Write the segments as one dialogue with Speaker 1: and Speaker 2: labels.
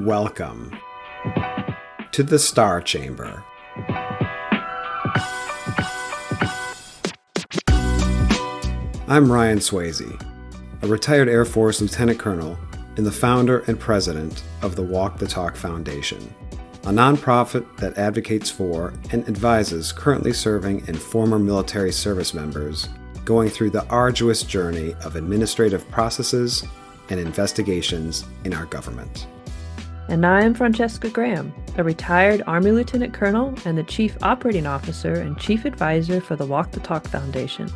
Speaker 1: Welcome to the Star Chamber. I'm Ryan Swayze, a retired Air Force Lieutenant Colonel and the founder and president of the Walk the Talk Foundation, a nonprofit that advocates for and advises currently serving and former military service members going through the arduous journey of administrative processes and investigations in our government.
Speaker 2: And I am Francescagraham, a retired Army Lieutenant Colonel and the Chief Operating Officer and Chief Advisor for the Walk the Talk Foundation.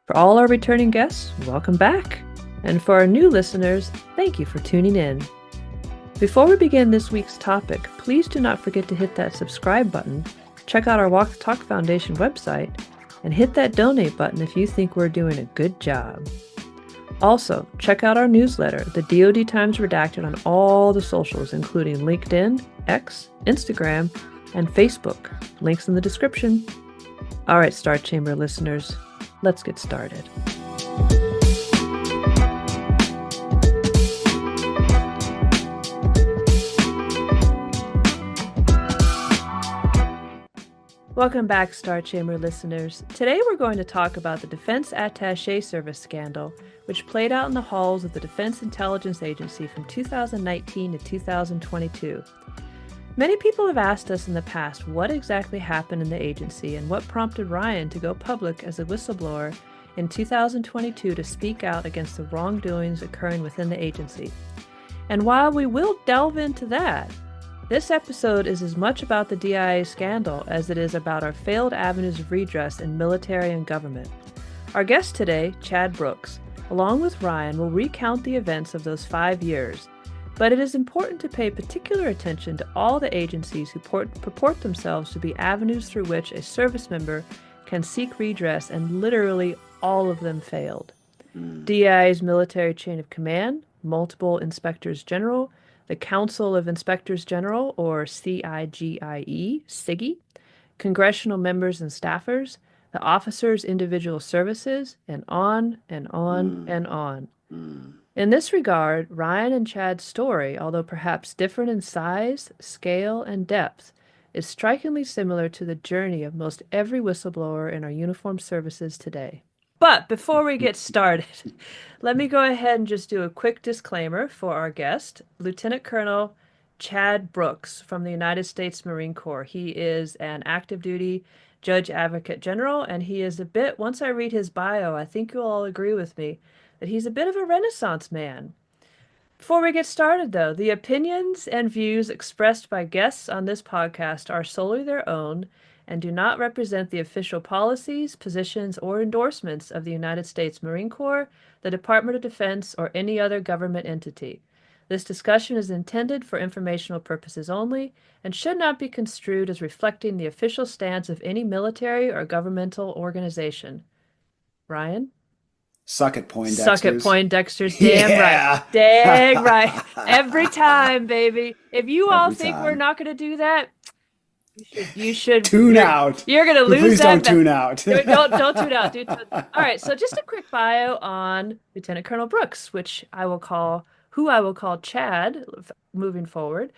Speaker 2: For all our returning guests, welcome back. And for our new listeners, thank you for tuning in. Before we begin this week's topic, please do not forget to hit that subscribe button, check out our Walk the Talk Foundation website, and hit that donate button if you think we're doing a good job. Also, check out our newsletter, the DoD Times Redacted, on all the socials, including LinkedIn, X, Instagram, and Facebook. Links in the description. All right, Star Chamber listeners, let's get started. Welcome back, Star Chamber listeners. Today we're going to talk about the Defense Attaché service scandal, which played out in the halls of the Defense Intelligence Agency from 2019 to 2022. Many people have asked us in the past what exactly happened in the agency and what prompted Ryan to go public as a whistleblower in 2022 to speak out against the wrongdoings occurring within the agency. And while we will delve into that, this episode is as much about the DIA scandal as it is about our failed avenues of redress in military and government. Our guest today, Chad Brooks, along with Ryan, will recount the events of those 5 years, but it is important to pay particular attention to all the agencies who purport themselves to be avenues through which a service member can seek redress, and literally all of them failed. DIA's military chain of command, multiple inspectors general, the Council of Inspectors General, or CIGIE, SIGI, congressional members and staffers, the officers' individual services, and on and on and on. In this regard, Ryan and Chad's story, although perhaps different in size, scale, and depth, is strikingly similar to the journey of most every whistleblower in our uniformed services today. But before we get started, let me go ahead and just do a quick disclaimer for our guest, Lieutenant Colonel Chad Brooks from the United States Marine Corps. He is an active duty Judge Advocate General, and he is a bit, once I read his bio, I think you'll all agree with me, that he's a bit of a Renaissance man. Before we get started, though, the opinions and views expressed by guests on this podcast are solely their own and do not represent the official policies, positions, or endorsements of the United States Marine Corps, the Department of Defense, or any other government entity. This discussion is intended for informational purposes only and should not be construed as reflecting the official stance of any military or governmental organization. Ryan?
Speaker 1: Suck it, Poindexters.
Speaker 2: Suck it, Poindexters. Damn right. Dang right. Every time, baby. If you all think we're not going to do that, you should
Speaker 1: tune out.
Speaker 2: You're going to lose
Speaker 1: Please
Speaker 2: that.
Speaker 1: Don't tune out.
Speaker 2: Don't tune out, dude. All right. So just a quick bio on Lieutenant Colonel Brooks, who I will call Chad moving forward.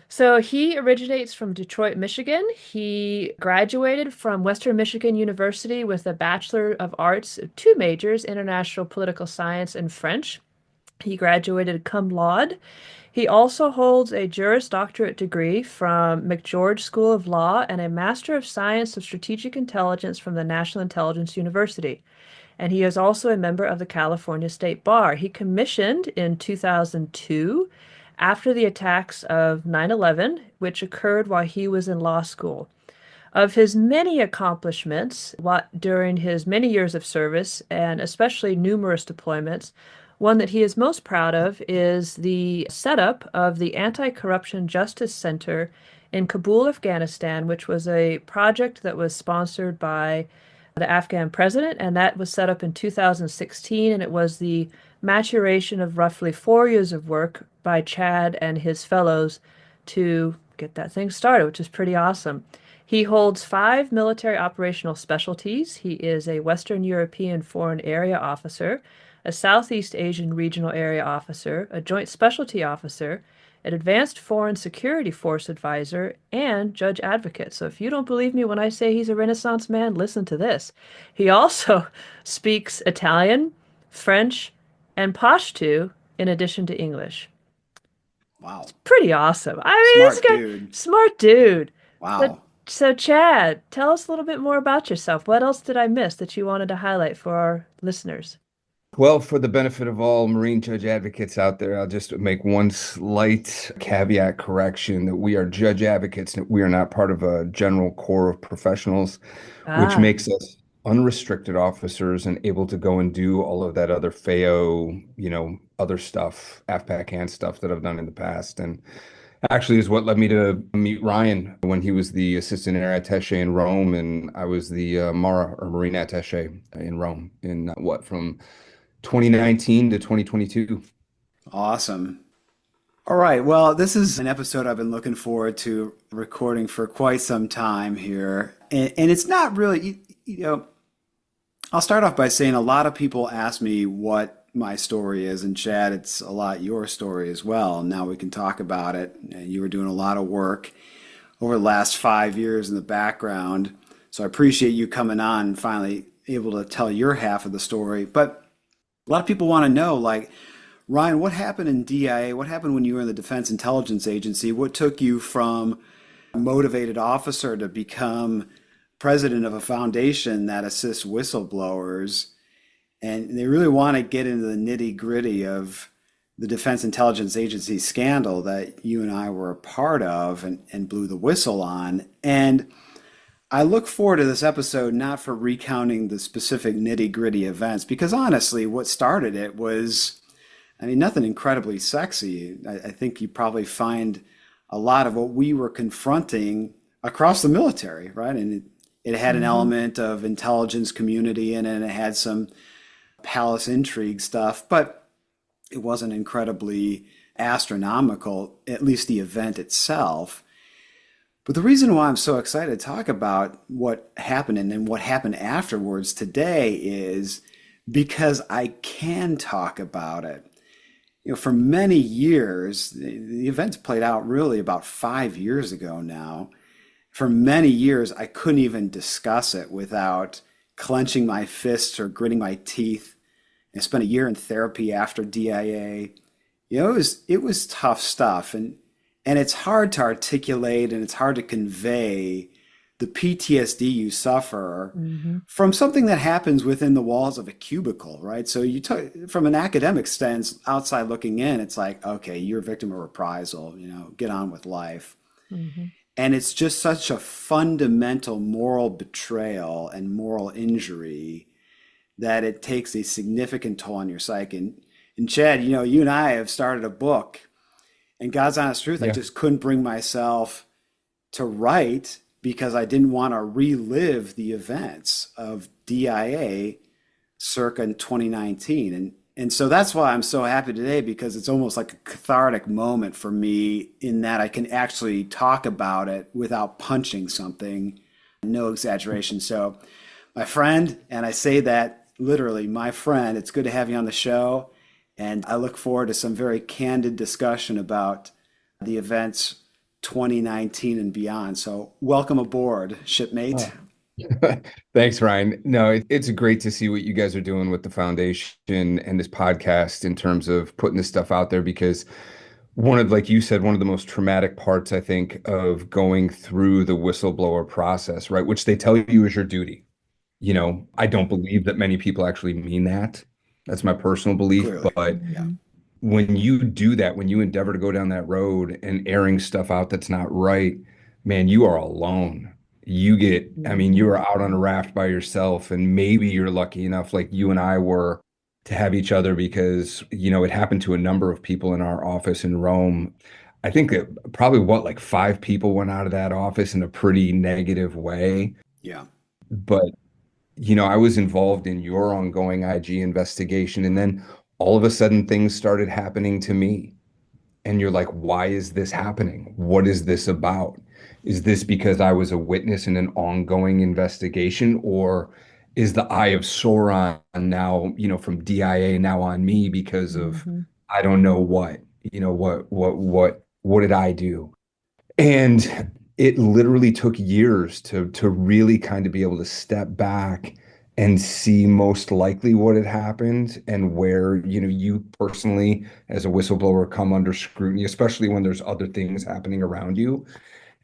Speaker 2: So he originates from Detroit, Michigan. He graduated from Western Michigan University with a Bachelor of Arts, 2 majors, International Political Science and French. He graduated cum laude. He also holds a Juris Doctorate degree from McGeorge School of Law and a Master of Science of Strategic Intelligence from the National Intelligence University. And he is also a member of the California State Bar. He commissioned in 2002 after the attacks of 9/11, which occurred while he was in law school. Of his many accomplishments during his many years of service, and especially numerous deployments, one that he is most proud of is the setup of the Anti-Corruption Justice Center in Kabul, Afghanistan, which was a project that was sponsored by the Afghan president, and that was set up in 2016, and it was the maturation of roughly 4 years of work by Chad and his fellows to get that thing started, which is pretty awesome. He holds 5 military operational specialties. He is a Western European Foreign Area Officer, a Southeast Asian Regional Area Officer, a Joint Specialty Officer, an advanced foreign security force advisor, and judge advocate. So if you don't believe me when I say he's a Renaissance man, listen to this. He also speaks Italian, French, and Pashto in addition to English.
Speaker 1: Wow.
Speaker 2: Pretty awesome. I mean, this
Speaker 1: Smart
Speaker 2: guy,
Speaker 1: dude.
Speaker 2: smart dude. So,
Speaker 1: Wow.
Speaker 2: so Chad, tell us a little bit more about yourself. What else did I miss that you wanted to highlight for our listeners?
Speaker 3: Well, for the benefit of all Marine judge advocates out there, I'll just make one slight caveat correction that we are judge advocates, that we are not part of a general corps of professionals, which
Speaker 2: Ah,
Speaker 3: makes us unrestricted officers and able to go and do all of that other other stuff, AFPAC and stuff that I've done in the past. And actually is what led me to meet Ryan when he was the assistant air attaché in Rome, and I was the Mara or Marine attaché in Rome in from 2019 to 2022.
Speaker 1: Awesome. All right. Well, this is an episode I've been looking forward to recording for quite some time here. And it's not really, I'll start off by saying a lot of people ask me what my story is. And Chad, it's a lot your story as well. Now we can talk about it. You were doing a lot of work over the last 5 years in the background. So I appreciate you coming on and finally able to tell your half of the story. But a lot of people want to know, like, Ryan, what happened in DIA? What happened when you were in the Defense Intelligence Agency? What took you from a motivated officer to become president of a foundation that assists whistleblowers? And they really want to get into the nitty gritty of the Defense Intelligence Agency scandal that you and I were a part of and blew the whistle on. And I look forward to this episode not for recounting the specific nitty gritty events, because honestly, what started it was, I mean, nothing incredibly sexy. I think you probably find a lot of what we were confronting across the military, right? And it had an
Speaker 2: mm-hmm.
Speaker 1: element of intelligence community in it, and it had some palace intrigue stuff, but it wasn't incredibly astronomical, at least the event itself. But the reason why I'm so excited to talk about what happened and then what happened afterwards today is because I can talk about it. For many years, the events played out really about 5 years ago now. For many years, I couldn't even discuss it without clenching my fists or gritting my teeth. I spent a year in therapy after DIA. It was tough stuff, and it's hard to articulate and it's hard to convey the PTSD you suffer
Speaker 2: Mm-hmm.
Speaker 1: from something that happens within the walls of a cubicle, right? So from an academic stance, outside looking in, it's like, okay, you're a victim of reprisal, get on with life.
Speaker 2: Mm-hmm.
Speaker 1: And it's just such a fundamental moral betrayal and moral injury that it takes a significant toll on your psyche. And Chad, you and I have started a book, and God's honest truth, I
Speaker 3: Yeah.
Speaker 1: just couldn't bring myself to write because I didn't want to relive the events of DIA circa 2019. And so that's why I'm so happy today, because it's almost like a cathartic moment for me in that I can actually talk about it without punching something, no exaggeration. So my friend, and I say that literally, my friend, it's good to have you on the show. And I look forward to some very candid discussion about the events 2019 and beyond. So welcome aboard, shipmate.
Speaker 3: Thanks, Ryan. No, it's great to see what you guys are doing with the foundation and this podcast in terms of putting this stuff out there, because like you said, one of the most traumatic parts, I think, of going through the whistleblower process, right, which they tell you is your duty. I don't believe that many people actually mean that. That's my personal belief.
Speaker 1: Clearly.
Speaker 3: But
Speaker 1: Yeah.
Speaker 2: Mm-hmm.
Speaker 3: when you do that, when you endeavor to go down that road and airing stuff out that's not right, man, you are alone. I mean, you
Speaker 2: Mm-hmm.
Speaker 3: are out on a raft by yourself, and maybe you're lucky enough, like you and I were, to have each other because, it happened to a number of people in our office in Rome. I think that probably like 5 people went out of that office in a pretty negative way.
Speaker 1: Yeah.
Speaker 3: But I was involved in your ongoing IG investigation, and then all of a sudden things started happening to me. And you're like, why is this happening? What is this about? Is this because I was a witness in an ongoing investigation, or is the eye of Sauron now, from DIA now on me because of
Speaker 2: Mm-hmm.
Speaker 3: I don't know what, what what did I do? And it literally took years to really kind of be able to step back and see most likely what had happened and where, you personally as a whistleblower come under scrutiny, especially when there's other things happening around you.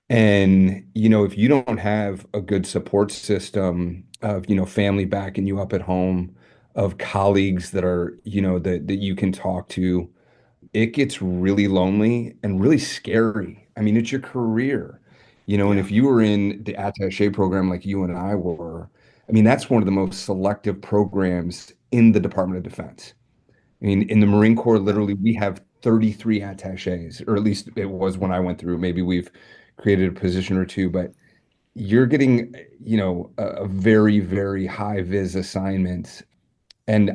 Speaker 3: And, if you don't have a good support system of, family backing you up at home, of colleagues that are, that you can talk to, it gets really lonely and really scary. I mean, it's your career, and
Speaker 1: Yeah.
Speaker 3: if you were in the attaché program like you and I were, I mean, that's one of the most selective programs in the Department of Defense. I mean, in the Marine Corps,
Speaker 1: Yeah.
Speaker 3: literally, we have 33 attachés, or at least it was when I went through. Maybe we've created a position or two, but you're getting, a very, very high vis assignment. And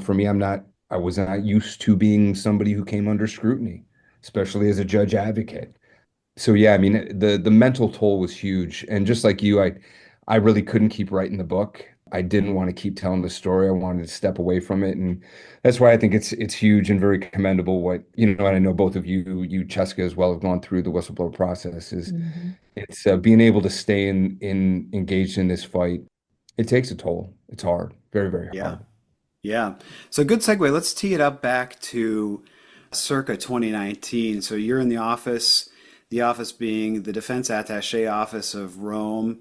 Speaker 3: for me, I was not used to being somebody who came under scrutiny, especially as a judge advocate. So yeah, I mean, the mental toll was huge. And just like you, I really couldn't keep writing the book. I didn't want to keep telling the story. I wanted to step away from it. And that's why I think it's huge and very commendable what, and I know both of you, Cheska, as well, have gone through the whistleblower process, is
Speaker 2: Mhm.
Speaker 3: it's being able to stay in engaged in this fight. It takes a toll. It's hard, very, very
Speaker 1: Yeah.
Speaker 3: hard.
Speaker 1: Yeah. So good segue. Let's tee it up back to circa 2019. So you're in the office being the Defense Attaché Office of Rome.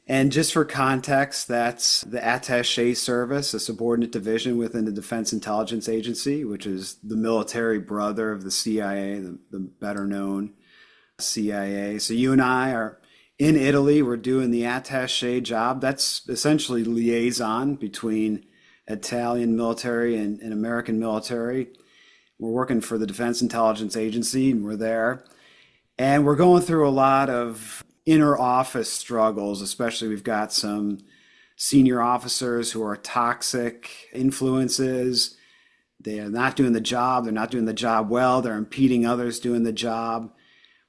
Speaker 1: And just for context, that's the Attaché Service, a subordinate division within the Defense Intelligence Agency, which is the military brother of the CIA, the better known CIA. So you and I are in Italy. We're doing the attaché job. That's essentially liaison between Italian military and American military. We're working for the Defense Intelligence Agency, and we're there. And we're going through a lot of inner office struggles, especially we've got some senior officers who are toxic influences. They are not doing the job. They're not doing the job well. They're impeding others doing the job.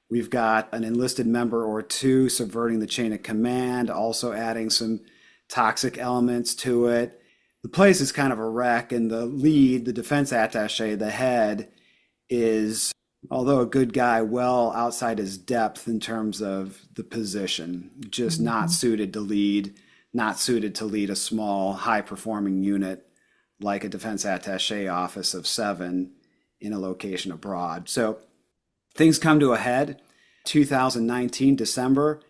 Speaker 1: We've got an enlisted member or two subverting the chain of command, also adding some toxic elements to it. The place is kind of a wreck, and the lead, the defense attaché, the head, is, although a good guy, well outside his depth in terms of the position, just not
Speaker 2: Mhm.
Speaker 1: suited to lead, not suited to lead a small, high performing unit like a defense attaché office of seven in a location abroad. So things come to a head. 2019, December,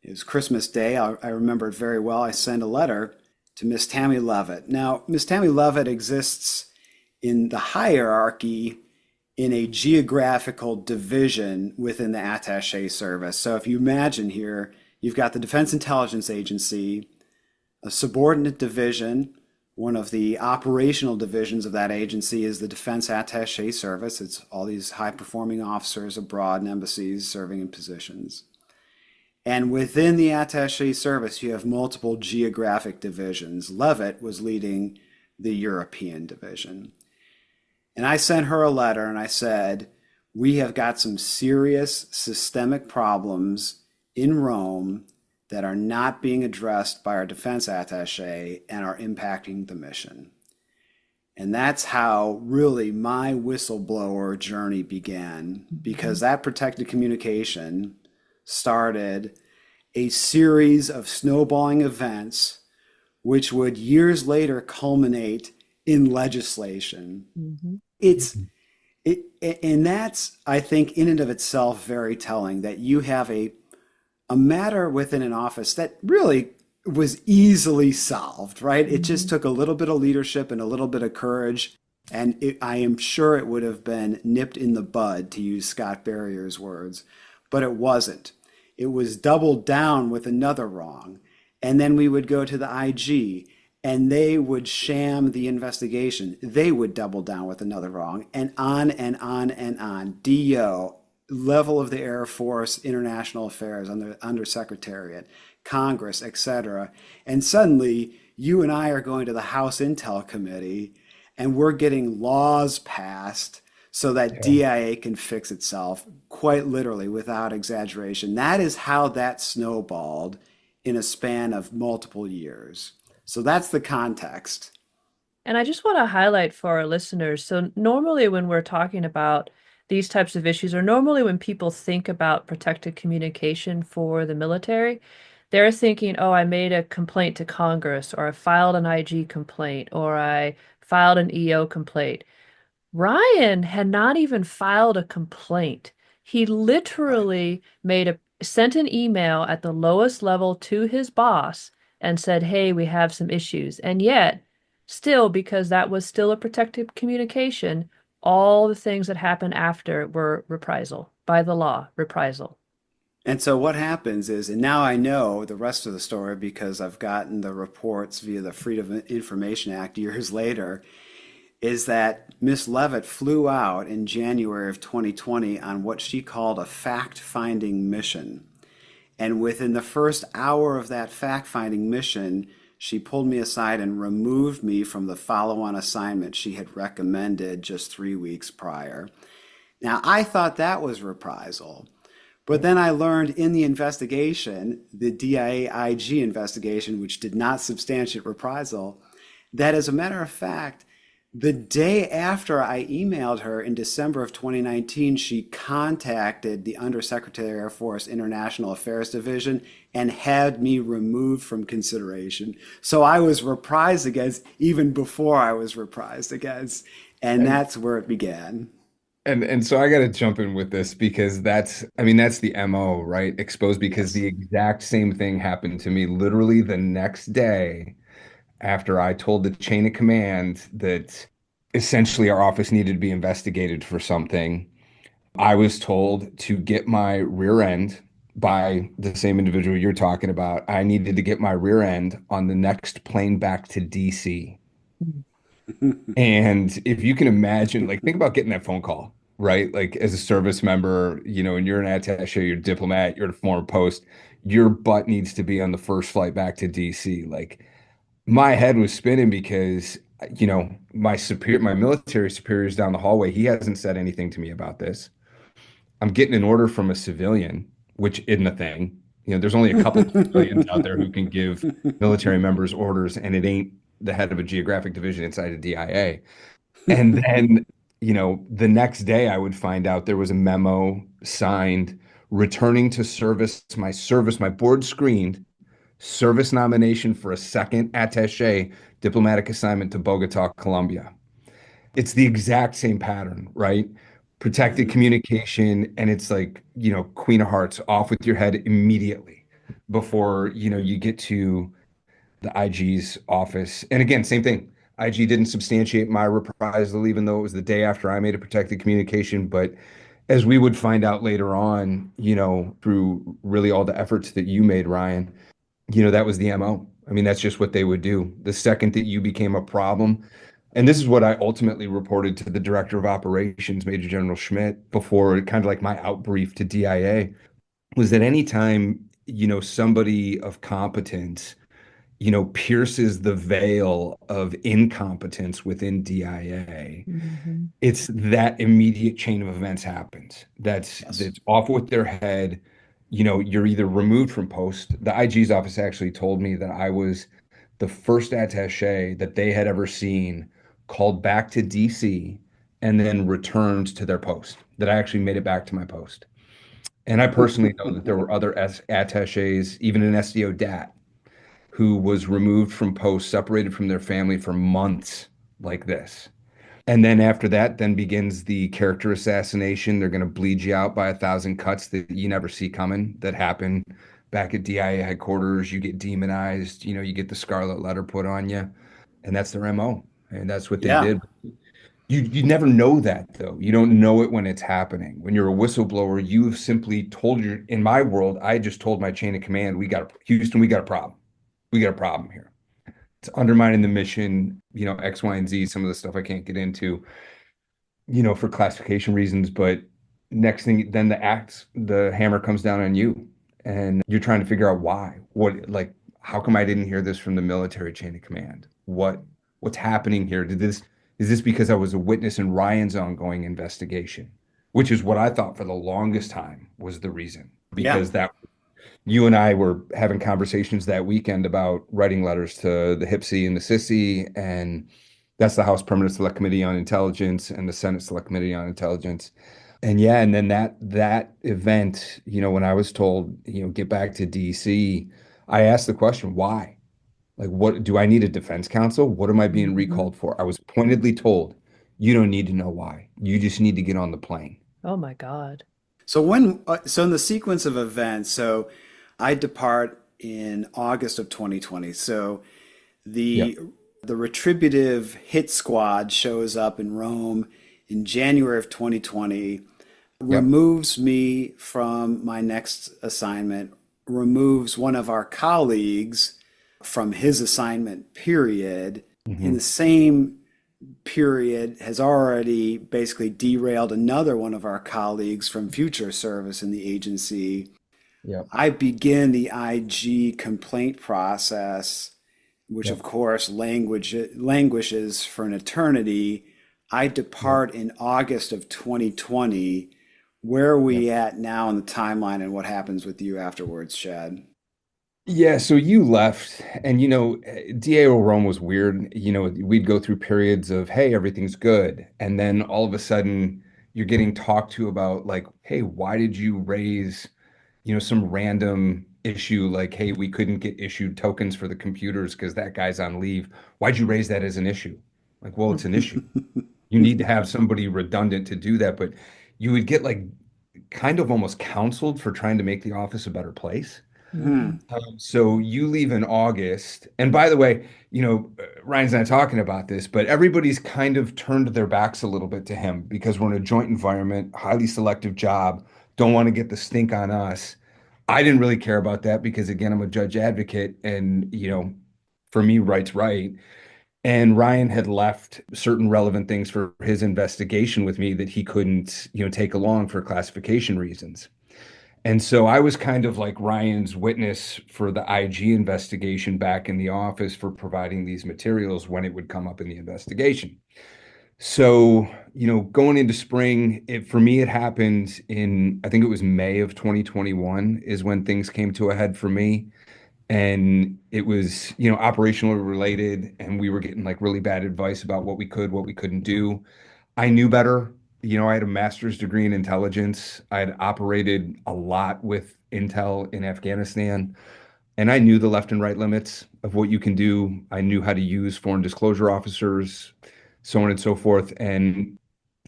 Speaker 1: it was Christmas Day. I remember it very well. I sent a letter to Miss Tammy Levitt. Now, Miss Tammy Levitt exists in the hierarchy in a geographical division within the attaché service. So if you imagine here, you've got the Defense Intelligence Agency, a subordinate division. One of the operational divisions of that agency is the Defense Attaché Service. It's all these high performing officers abroad in embassies serving in positions. And within the Attaché Service, you have multiple geographic divisions. Levitt was leading the European division. And I sent her a letter and I said, we have got some serious systemic problems in Rome that are not being addressed by our defense attaché and are impacting the mission. And that's how really my whistleblower journey began, because
Speaker 2: Mhm.
Speaker 1: that protected communication started a series of snowballing events, which would years later culminate in legislation.
Speaker 2: Mhm.
Speaker 1: It's it, and that's, I think, in and of itself very telling that you have a matter within an office that really was easily solved, right? It just
Speaker 2: Mhm.
Speaker 1: took a little bit of leadership and a little bit of courage. And I am sure it would have been nipped in the bud, to use Scott Barrier's words, but it wasn't. It was doubled down with another wrong. And then we would go to the IG and they would sham the investigation. They would double down with another wrong, and on and on and on. DO, level of the Air Force, International Affairs, Undersecretariat, Congress, etc. And suddenly, you and I are going to the House Intel Committee, and we're getting laws passed so that
Speaker 3: Yeah.
Speaker 1: DIA can fix itself, quite literally, without exaggeration. That is how that snowballed in a span of multiple years. So that's the context.
Speaker 2: And I just want to highlight for our listeners. So, normally, when we're talking about these types of issues are normally when people think about protected communication for the military, they're thinking, oh, I made a complaint to Congress, or I filed an IG complaint, or I filed an EO complaint. Ryan had not even filed a complaint. He
Speaker 1: Right.
Speaker 2: literally sent an email at the lowest level to his boss and said, "Hey, we have some issues." And yet, still, because that was still a protected communication, all the things that happened after were reprisal by the law, reprisal.
Speaker 1: And so what happens is, and now I know the rest of the story because I've gotten the reports via the Freedom of Information Act years later, is that Miss Levitt flew out in January of 2020 on what she called a fact-finding mission. And within the first hour of that fact-finding mission, she pulled me aside and removed me from the follow-on assignment she had recommended just 3 weeks prior. Now, I thought that was reprisal. But then I learned in the investigation, the DIA IG investigation, which did not substantiate reprisal, that as a matter of fact, the day after I emailed her in December of 2019, she contacted the Undersecretary of Air Force International Affairs Division and had me removed from consideration. So I was reprised against even before I was reprised against. And
Speaker 3: And
Speaker 1: that's where it began.
Speaker 3: and so I got to jump in with this because that's, I mean, that's the MO, right? Exposed, because
Speaker 1: Yes.
Speaker 3: the exact same thing happened to me literally the next day after I told the chain of command that essentially our office needed to be investigated for something. I was told to get my rear end by the same individual you're talking about. I needed to get my rear end on the next plane back to DC. And if you can imagine, like, think about getting that phone call, right? Like, as a service member, and you're an attaché, you're a diplomat, you're at a foreign post, your butt needs to be on the first flight back to DC. Like, my head was spinning because, my military superior is down the hallway. He hasn't said anything to me about this. I'm getting an order from a civilian, which isn't a thing. There's only a couple of civilians out there who can give military members orders, and it ain't the head of a geographic division inside a DIA. And then, the next day I would find out there was a memo signed returning to service, my board screened service nomination for a second attaché diplomatic assignment to Bogota, Colombia. It's the exact same pattern, right? Protected
Speaker 1: Mhm.
Speaker 3: communication, and it's like, Queen of Hearts, off with your head immediately before, you get to the IG's office. And again, same thing. IG didn't substantiate my reprisal, even though it was the day after I made a protected communication. But as we would find out later on, through really all the efforts that you made, Ryan, that was the MO. I mean, that's just what they would do. The second that you became a problem, and this is what I ultimately reported to the director of operations, Major General Schmidt, before kind of like my outbrief to DIA, was that anytime, somebody of competence, pierces the veil of incompetence within DIA,
Speaker 2: Mhm.
Speaker 3: it's that immediate chain of events happens. That's
Speaker 1: Yes.
Speaker 3: that's off with their head. You're either removed from post. The IG's office actually told me that I was the first attaché that they had ever seen called back to DC and then returned to their post, that I actually made it back to my post. And I personally know that there were other attachés, even an SDO DAT, who was removed from post, separated from their family for months like this. And then after that, then begins the character assassination. They're going to bleed you out by 1,000 cuts that you never see coming, that happen back at DIA headquarters. You get demonized, you get the scarlet letter put on you, and that's their MO. And that's what they
Speaker 1: Yeah.
Speaker 3: did. You never know that though. You don't know it when it's happening. When you're a whistleblower, you've simply told in my world, I just told my chain of command, Houston, we got a problem. We got a problem here. It's undermining the mission, X, Y, and Z, some of the stuff I can't get into, for classification reasons. But next thing, then the hammer comes down on you, and you're trying to figure out why. Like, how come I didn't hear this from the military chain of command? What's happening here? Is this because I was a witness in Ryan's ongoing investigation, which is what I thought for the longest time was the reason,
Speaker 1: Yeah.
Speaker 3: because that you and I were having conversations that weekend about writing letters to the HIPSI and the SISI, and that's the House Permanent Select Committee on Intelligence and the Senate Select Committee on Intelligence. And yeah, and then that event, when I was told, get back to DC, I asked the question, why? Like, what do I need a defense counsel? What am I being
Speaker 2: Hmm.
Speaker 3: recalled for? I was pointedly told, you don't need to know why. You just need to get on the plane.
Speaker 2: Oh my God.
Speaker 1: So in the sequence of events, so I depart in August of 2020. So
Speaker 3: Yep.
Speaker 1: the the retributive hit squad shows up in Rome in January of 2020,
Speaker 3: Yep.
Speaker 1: removes me from my next assignment, removes one of our colleagues from his assignment period. In the
Speaker 3: Hmm.
Speaker 1: same period, has already basically derailed another one of our colleagues from future service in the agency.
Speaker 3: Yep.
Speaker 1: I begin the IG complaint process, which of
Speaker 3: Yep.
Speaker 1: course languishes for an eternity. I
Speaker 3: Yep.
Speaker 1: depart in August of 2020. Where are
Speaker 3: Yep.
Speaker 1: we at now in the timeline and what happens with you afterwards, Chad?
Speaker 3: Yeah, so you left, and DA Rome was weird. We'd go through periods of, hey, everything's good. And then all of a sudden you're getting talked to about like, hey, why did you raise, some random issue like, hey, we couldn't get issued tokens for the computers because that guy's on leave. Why'd you raise that as an issue? Like, well, it's an issue. You need to have somebody redundant to do that, but you would get like kind of almost counseled for trying to make the office a better place.
Speaker 2: Hmm.
Speaker 3: So you leave in August. And by the way, Ryan's not talking about this, but everybody's kind of turned their backs a little bit to him because we're in a joint environment, highly selective job, don't want to get the stink on us. I didn't really care about that because, again, I'm a judge advocate and, for me, right's right. And Ryan had left certain relevant things for his investigation with me that he couldn't, take along for classification reasons. And so I was kind of like Ryan's witness for the IG investigation back in the office for providing these materials when it would come up in the investigation. So, going into spring, for me, it happened in, I think it was May of 2021 is when things came to a head for me. And it was, operationally related. And we were getting like really bad advice about what we couldn't do. I knew better. I had a master's degree in intelligence. I had operated a lot with intel in Afghanistan, and I knew the left and right limits of what you can do. I knew how to use foreign disclosure officers, so on and so forth. And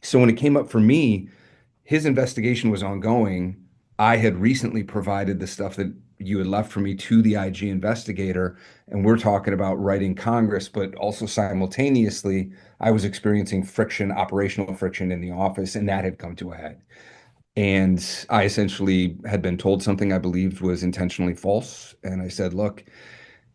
Speaker 3: so when it came up for me, his investigation was ongoing. I had recently provided the stuff that you had left for me to the IG investigator, and we're talking about writing Congress, but also simultaneously, I was experiencing friction, operational friction in the office, and that had come to a head. And I essentially had been told something I believed was intentionally false. And I said, look,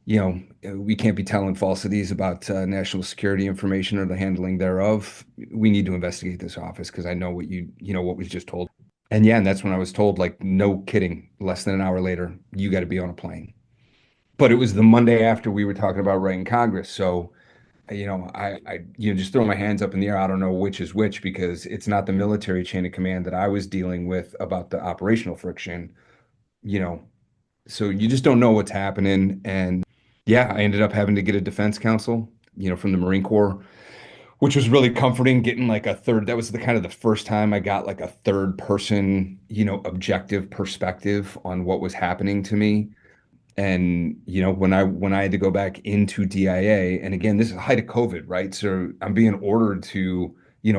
Speaker 3: we can't be telling falsities about national security information or the handling thereof. We need to investigate this office because I know what was just told. And yeah, and that's when I was told, like, no kidding, less than an hour later, you got to be on a plane. But it was the Monday after we were talking about writing Congress. So, just throw my hands up in the air. I don't know which is which because it's not the military chain of command that I was dealing with about the operational friction, you know. So you just don't know what's happening. And yeah, I ended up having to get a defense counsel, from the Marine Corps, which was really comforting getting like a third. That was the kind of the first time I got like a third person, objective perspective on what was happening to me. And when I had to go back into DIA, and again, this is the height of COVID, right? So I'm being ordered to,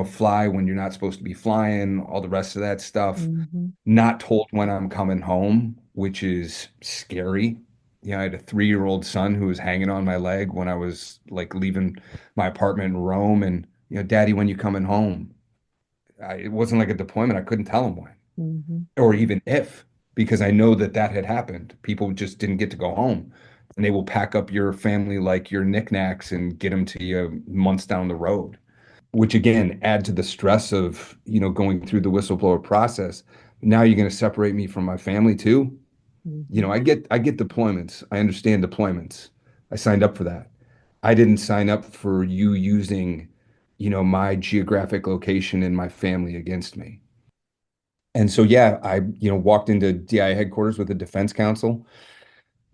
Speaker 3: fly when you're not supposed to be flying, all the rest of that stuff.
Speaker 2: Hmm.
Speaker 3: Not told when I'm coming home, which is scary. I had a 3-year-old son who was hanging on my leg when I was like leaving my apartment in Rome, and Daddy, when you coming home? It wasn't like a deployment. I couldn't tell him when
Speaker 2: Hmm.
Speaker 3: or even if, because I know that that had happened. People just didn't get to go home, and they will pack up your family like your knickknacks and get them to you months down the road, which again add to the stress of going through the whistleblower process. Now you're going to separate me from my family too.
Speaker 2: Hmm.
Speaker 3: I get deployments. I understand deployments. I signed up for that. I didn't sign up for you using, my geographic location and my family against me. And so, yeah, I, walked into DI headquarters with a defense counsel.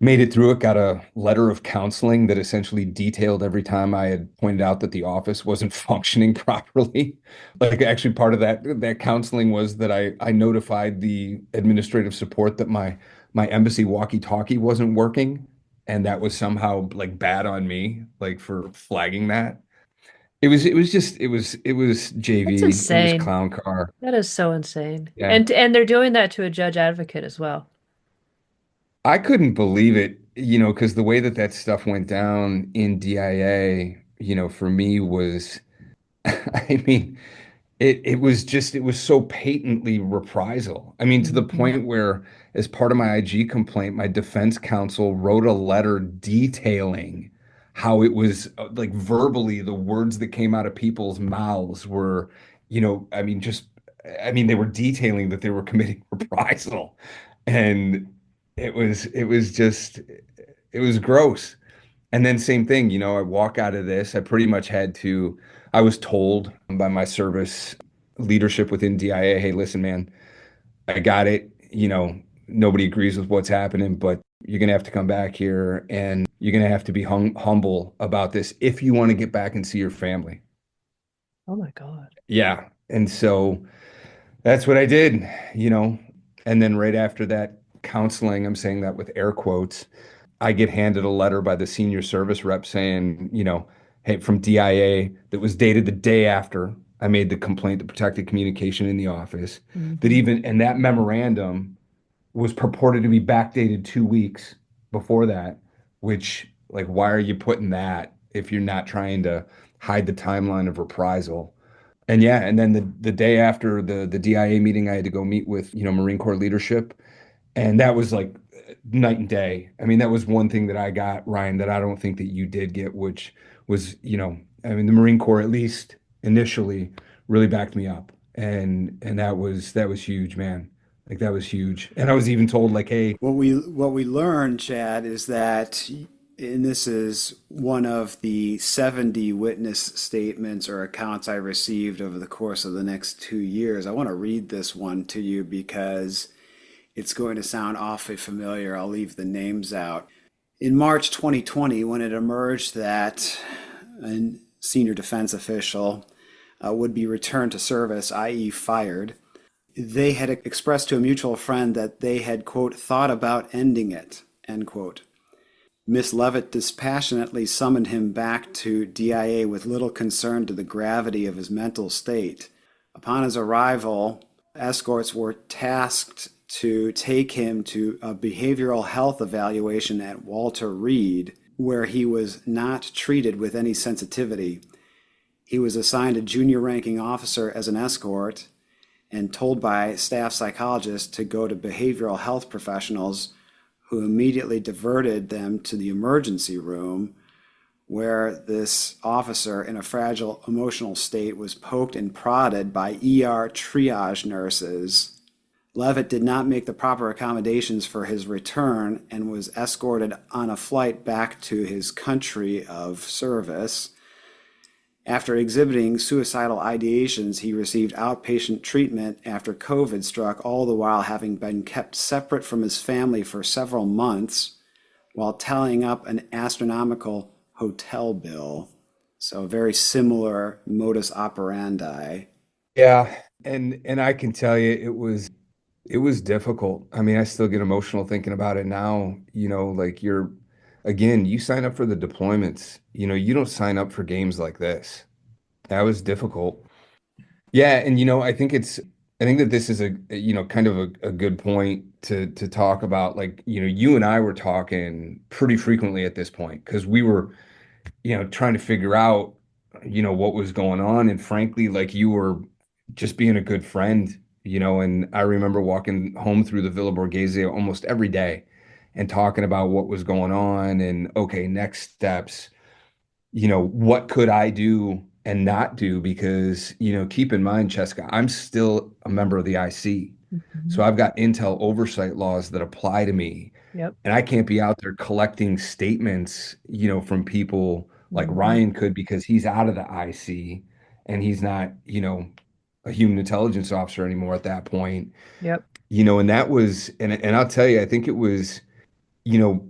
Speaker 3: Made it through it, got a letter of counseling that essentially detailed every time I had pointed out that the office wasn't functioning properly. Like actually part of that counseling was that I notified the administrative support that my embassy walkie-talkie wasn't working, and that was somehow like bad on me, like for flagging that. It was
Speaker 2: That's
Speaker 3: JV, it was
Speaker 2: insane.
Speaker 3: clown car.
Speaker 2: That is so insane.
Speaker 3: Yeah.
Speaker 2: And they're doing that to a judge advocate as well.
Speaker 3: I couldn't believe it, because the way that that stuff went down in DIA, for me was, I mean, it was so patently reprisal. I mean, to the
Speaker 2: Hmm.
Speaker 3: point where, as part of my IG complaint, my defense counsel wrote a letter detailing how it was like verbally the words that came out of people's mouths were, I mean, they were detailing that they were committing reprisal. And it was gross. And then same thing, I walk out of this, I was told by my service leadership within DIA, hey, listen, man, I got it. Nobody agrees with what's happening, but you're going to have to come back here and you're going to have to be humble about this if you want to get back and see your family.
Speaker 2: Oh my God.
Speaker 3: Yeah. And so that's what I did, you know. And then right after that counseling, I'm saying that with air quotes, I get handed a letter by the senior service rep saying, hey, from DIA that was dated the day after I made the complaint, the protected communication in the office,
Speaker 2: Hmm.
Speaker 3: and that memorandum was purported to be backdated 2 weeks before that, which, like, why are you putting that if you're not trying to hide the timeline of reprisal? And yeah, and then the day after the DIA meeting, I had to go meet with, Marine Corps leadership. And that was like night and day. I mean, that was one thing that I got, Ryan, that I don't think that you did get, which was, I mean, the Marine Corps, at least initially, really backed me up. And that was huge, man. Like that was huge. And I was even told, like, hey,
Speaker 1: What we learned, Chad, is that, and this is one of the 70 witness statements or accounts I received over the course of the next 2 years. I want to read this one to you because it's going to sound awfully familiar. I'll leave the names out. In March 2020, when it emerged that a senior defense official would be returned to service, i.e., fired, they had expressed to a mutual friend that they had, quote, thought about ending it, end quote. Miss Levitt dispassionately summoned him back to DIA with little concern to the gravity of his mental state. Upon his arrival, escorts were tasked to take him to a behavioral health evaluation at Walter Reed, where he was not treated with any sensitivity. He was assigned a junior ranking officer as an escort and told by staff psychologists to go to behavioral health professionals who immediately diverted them to the emergency room, where this officer in a fragile emotional state was poked and prodded by ER triage nurses. Levitt did not make the proper accommodations for his return and was escorted on a flight back to his country of service. After exhibiting suicidal ideations, he received outpatient treatment after COVID struck, all the while having been kept separate from his family for several months while tallying up an astronomical hotel bill. So, very similar modus operandi.
Speaker 3: yeah. And I can tell you it was difficult. I mean, I still get emotional thinking about it now, like again, you sign up for the deployments, you don't sign up for games like this. That was difficult. Yeah, and I think that this is kind of a good point to talk about. Like, you and I were talking pretty frequently at this point because we were, trying to figure out, what was going on. And frankly, like you were just being a good friend, and I remember walking home through the Villa Borghese almost every day and talking about what was going on and okay, next steps, what could I do and not do? Because, keep in mind, Cheska, I'm still a member of the IC.
Speaker 2: Hmm.
Speaker 3: So I've got intel oversight laws that apply to me.
Speaker 2: Yep.
Speaker 3: And I can't be out there collecting statements, from people like
Speaker 2: Hmm.
Speaker 3: Ryan could because he's out of the IC and he's not, a human intelligence officer anymore at that point.
Speaker 2: Yep.
Speaker 3: And that was, and I'll tell you, I think it was, you know,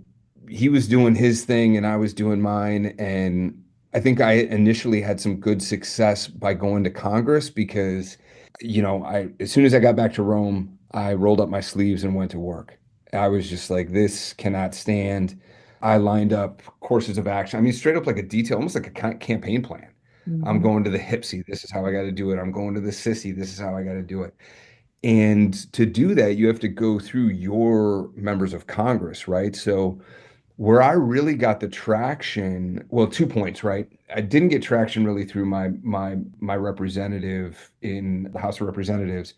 Speaker 3: he was doing his thing and I was doing mine. And I think I initially had some good success by going to Congress because, as soon as I got back to Rome, I rolled up my sleeves and went to work. I was just like, this cannot stand. I lined up courses of action. I mean, straight up like a detail, almost like a campaign plan. I'm
Speaker 2: Hmm.
Speaker 3: going to the HIPSI. This is how I got to do it. I'm going to the SISI. This is how I got to do it. And to do that, you have to go through your members of Congress, right? So where I really got the traction, well, 2 points, right? I didn't get traction really through my representative in the House of Representatives.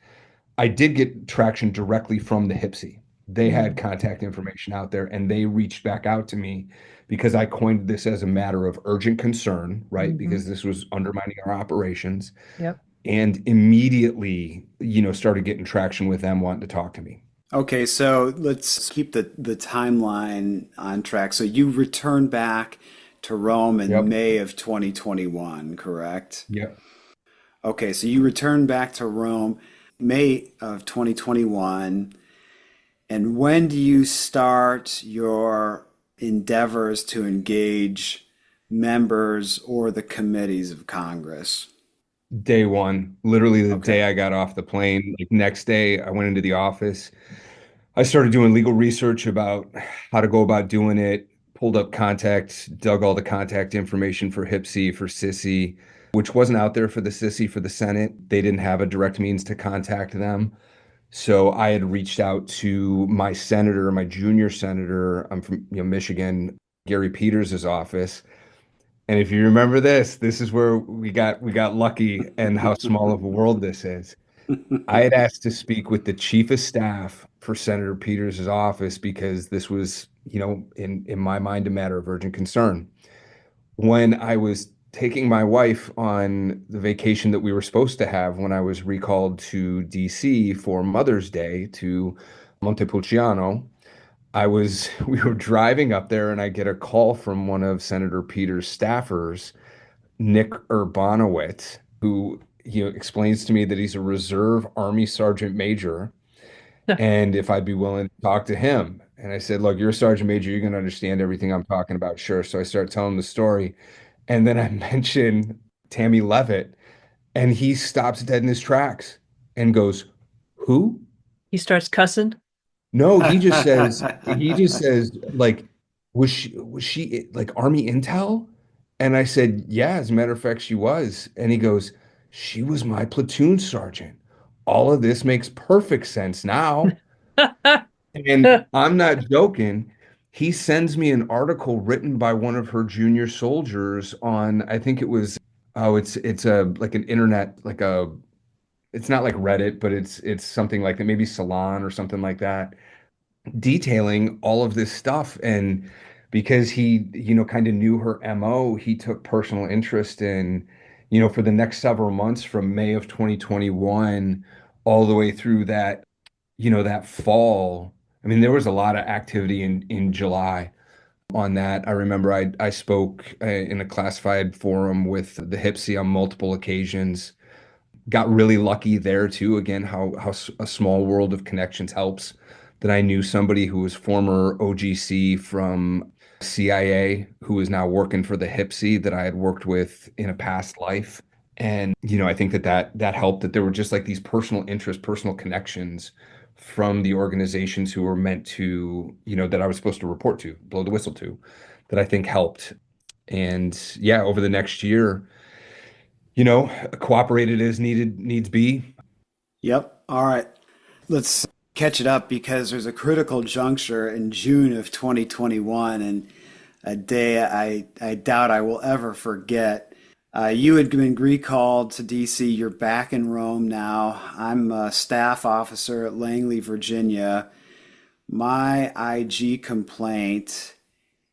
Speaker 3: I did get traction directly from the HIPSI. They had
Speaker 2: Hmm.
Speaker 3: contact information out there and they reached back out to me because I coined this as a matter of urgent concern, right?
Speaker 2: Hmm.
Speaker 3: Because this was undermining our operations
Speaker 2: Yep.
Speaker 3: and immediately, started getting traction with them wanting to talk to me.
Speaker 1: Okay, so let's keep the timeline on track. So you returned back to Rome in
Speaker 3: Yep.
Speaker 1: May of 2021, correct?
Speaker 3: Yep.
Speaker 1: Okay, so you returned back to Rome May of 2021. And when do you start your endeavors to engage members or the committees of Congress?
Speaker 3: Day one, literally the day
Speaker 1: Okay.
Speaker 3: I got off the plane, like next day, I went into the office. I started doing legal research about how to go about doing it, pulled up contacts, dug all the contact information for HIPSI, for SISI, which wasn't out there for the SISI, for the Senate. They didn't have a direct means to contact them. So I had reached out to my senator, my junior senator, I'm from, Michigan, Gary Peters' office. And if you remember this, this is where we got lucky and how small of a world this is. I had asked to speak with the chief of staff for Senator Peters' office because this was, in my mind, a matter of urgent concern. When I was taking my wife on the vacation that we were supposed to have when I was recalled to DC for Mother's Day to Montepulciano, we were driving up there and I get a call from one of Senator Peters' staffers, Nick Urbanowitz, who explains to me that he's a reserve Army Sergeant Major and if I'd be willing to talk to him. And I said, look, you're a Sergeant Major, you're going to understand everything I'm talking about. Sure. So I start telling the story. And then I mention Tammy Levitt, and he stops dead in his tracks and goes, who?
Speaker 2: He starts cussing.
Speaker 3: No, he just says, like, was she like Army Intel? And I said, yeah, as a matter of fact, she was. And he goes, she was my platoon sergeant. All of this makes perfect sense now. And I'm not joking. He sends me an article written by one of her junior soldiers on, I think it was, oh, it's a like an internet, it's not like Reddit, but it's something like that, maybe Salon or something like that detailing all of this stuff. And because he, kind of knew her MO, he took personal interest in, for the next several months from May of 2021 all the way through that fall. I mean, there was a lot of activity in July on that. I remember I spoke in a classified forum with the HIPSI on multiple occasions. Got really lucky there too. Again, how a small world of connections helps. That I knew somebody who was former OGC from CIA who is now working for the HIPSI that I had worked with in a past life. And I think that helped that there were just like these personal interests, personal connections from the organizations who were meant to, that I was supposed to report to, blow the whistle to, that I think helped. And yeah, over the next year, cooperated as needs be.
Speaker 1: Yep. All right. Let's catch it up because there's a critical juncture in June of 2021 and a day I doubt I will ever forget. You had been recalled to DC. You're back in Rome now. I'm a staff officer at Langley, Virginia. My IG complaint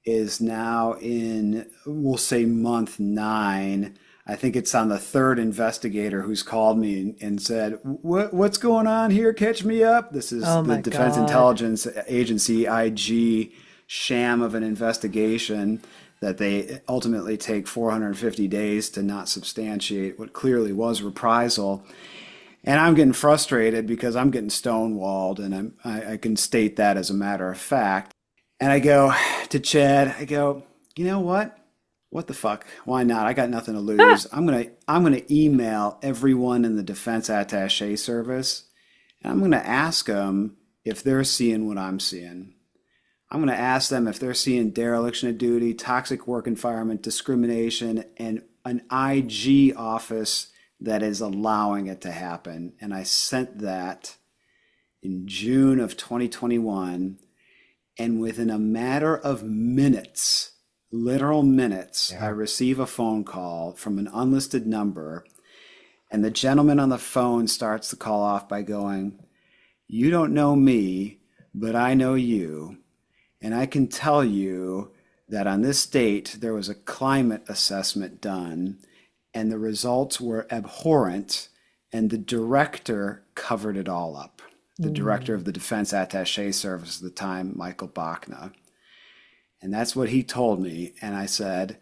Speaker 1: is now in, we'll say, month nine. I think it's on the third investigator who's called me and said, what's going on here? Catch me up. This is
Speaker 2: Oh
Speaker 1: the
Speaker 2: my
Speaker 1: Defense
Speaker 2: God.
Speaker 1: Intelligence Agency IG sham of an investigation that they ultimately take 450 days to not substantiate what clearly was reprisal. And I'm getting frustrated because I'm getting stonewalled, and I can state that as a matter of fact. And I go to Chad, I go, you know what? What the fuck? Why not? I got nothing to
Speaker 2: Ah!
Speaker 1: lose. I'm gonna email everyone in the Defense Attaché service, and I'm gonna ask them if they're seeing what I'm seeing. I'm gonna ask them if they're seeing dereliction of duty, toxic work environment, discrimination, and an IG office that is allowing it to happen. And I sent that in June of 2021. And within a matter of minutes, literal minutes, I
Speaker 3: Yeah.
Speaker 1: receive a phone call from an unlisted number. And the gentleman on the phone starts the call off by going, "You don't know me, but I know you. And I can tell you that on this date, there was a climate assessment done, and the results were abhorrent, and the director covered it all up." The director
Speaker 2: Mm.
Speaker 1: of the Defense Attaché Service at the time, Michael Bachna. And that's what he told me. And I said,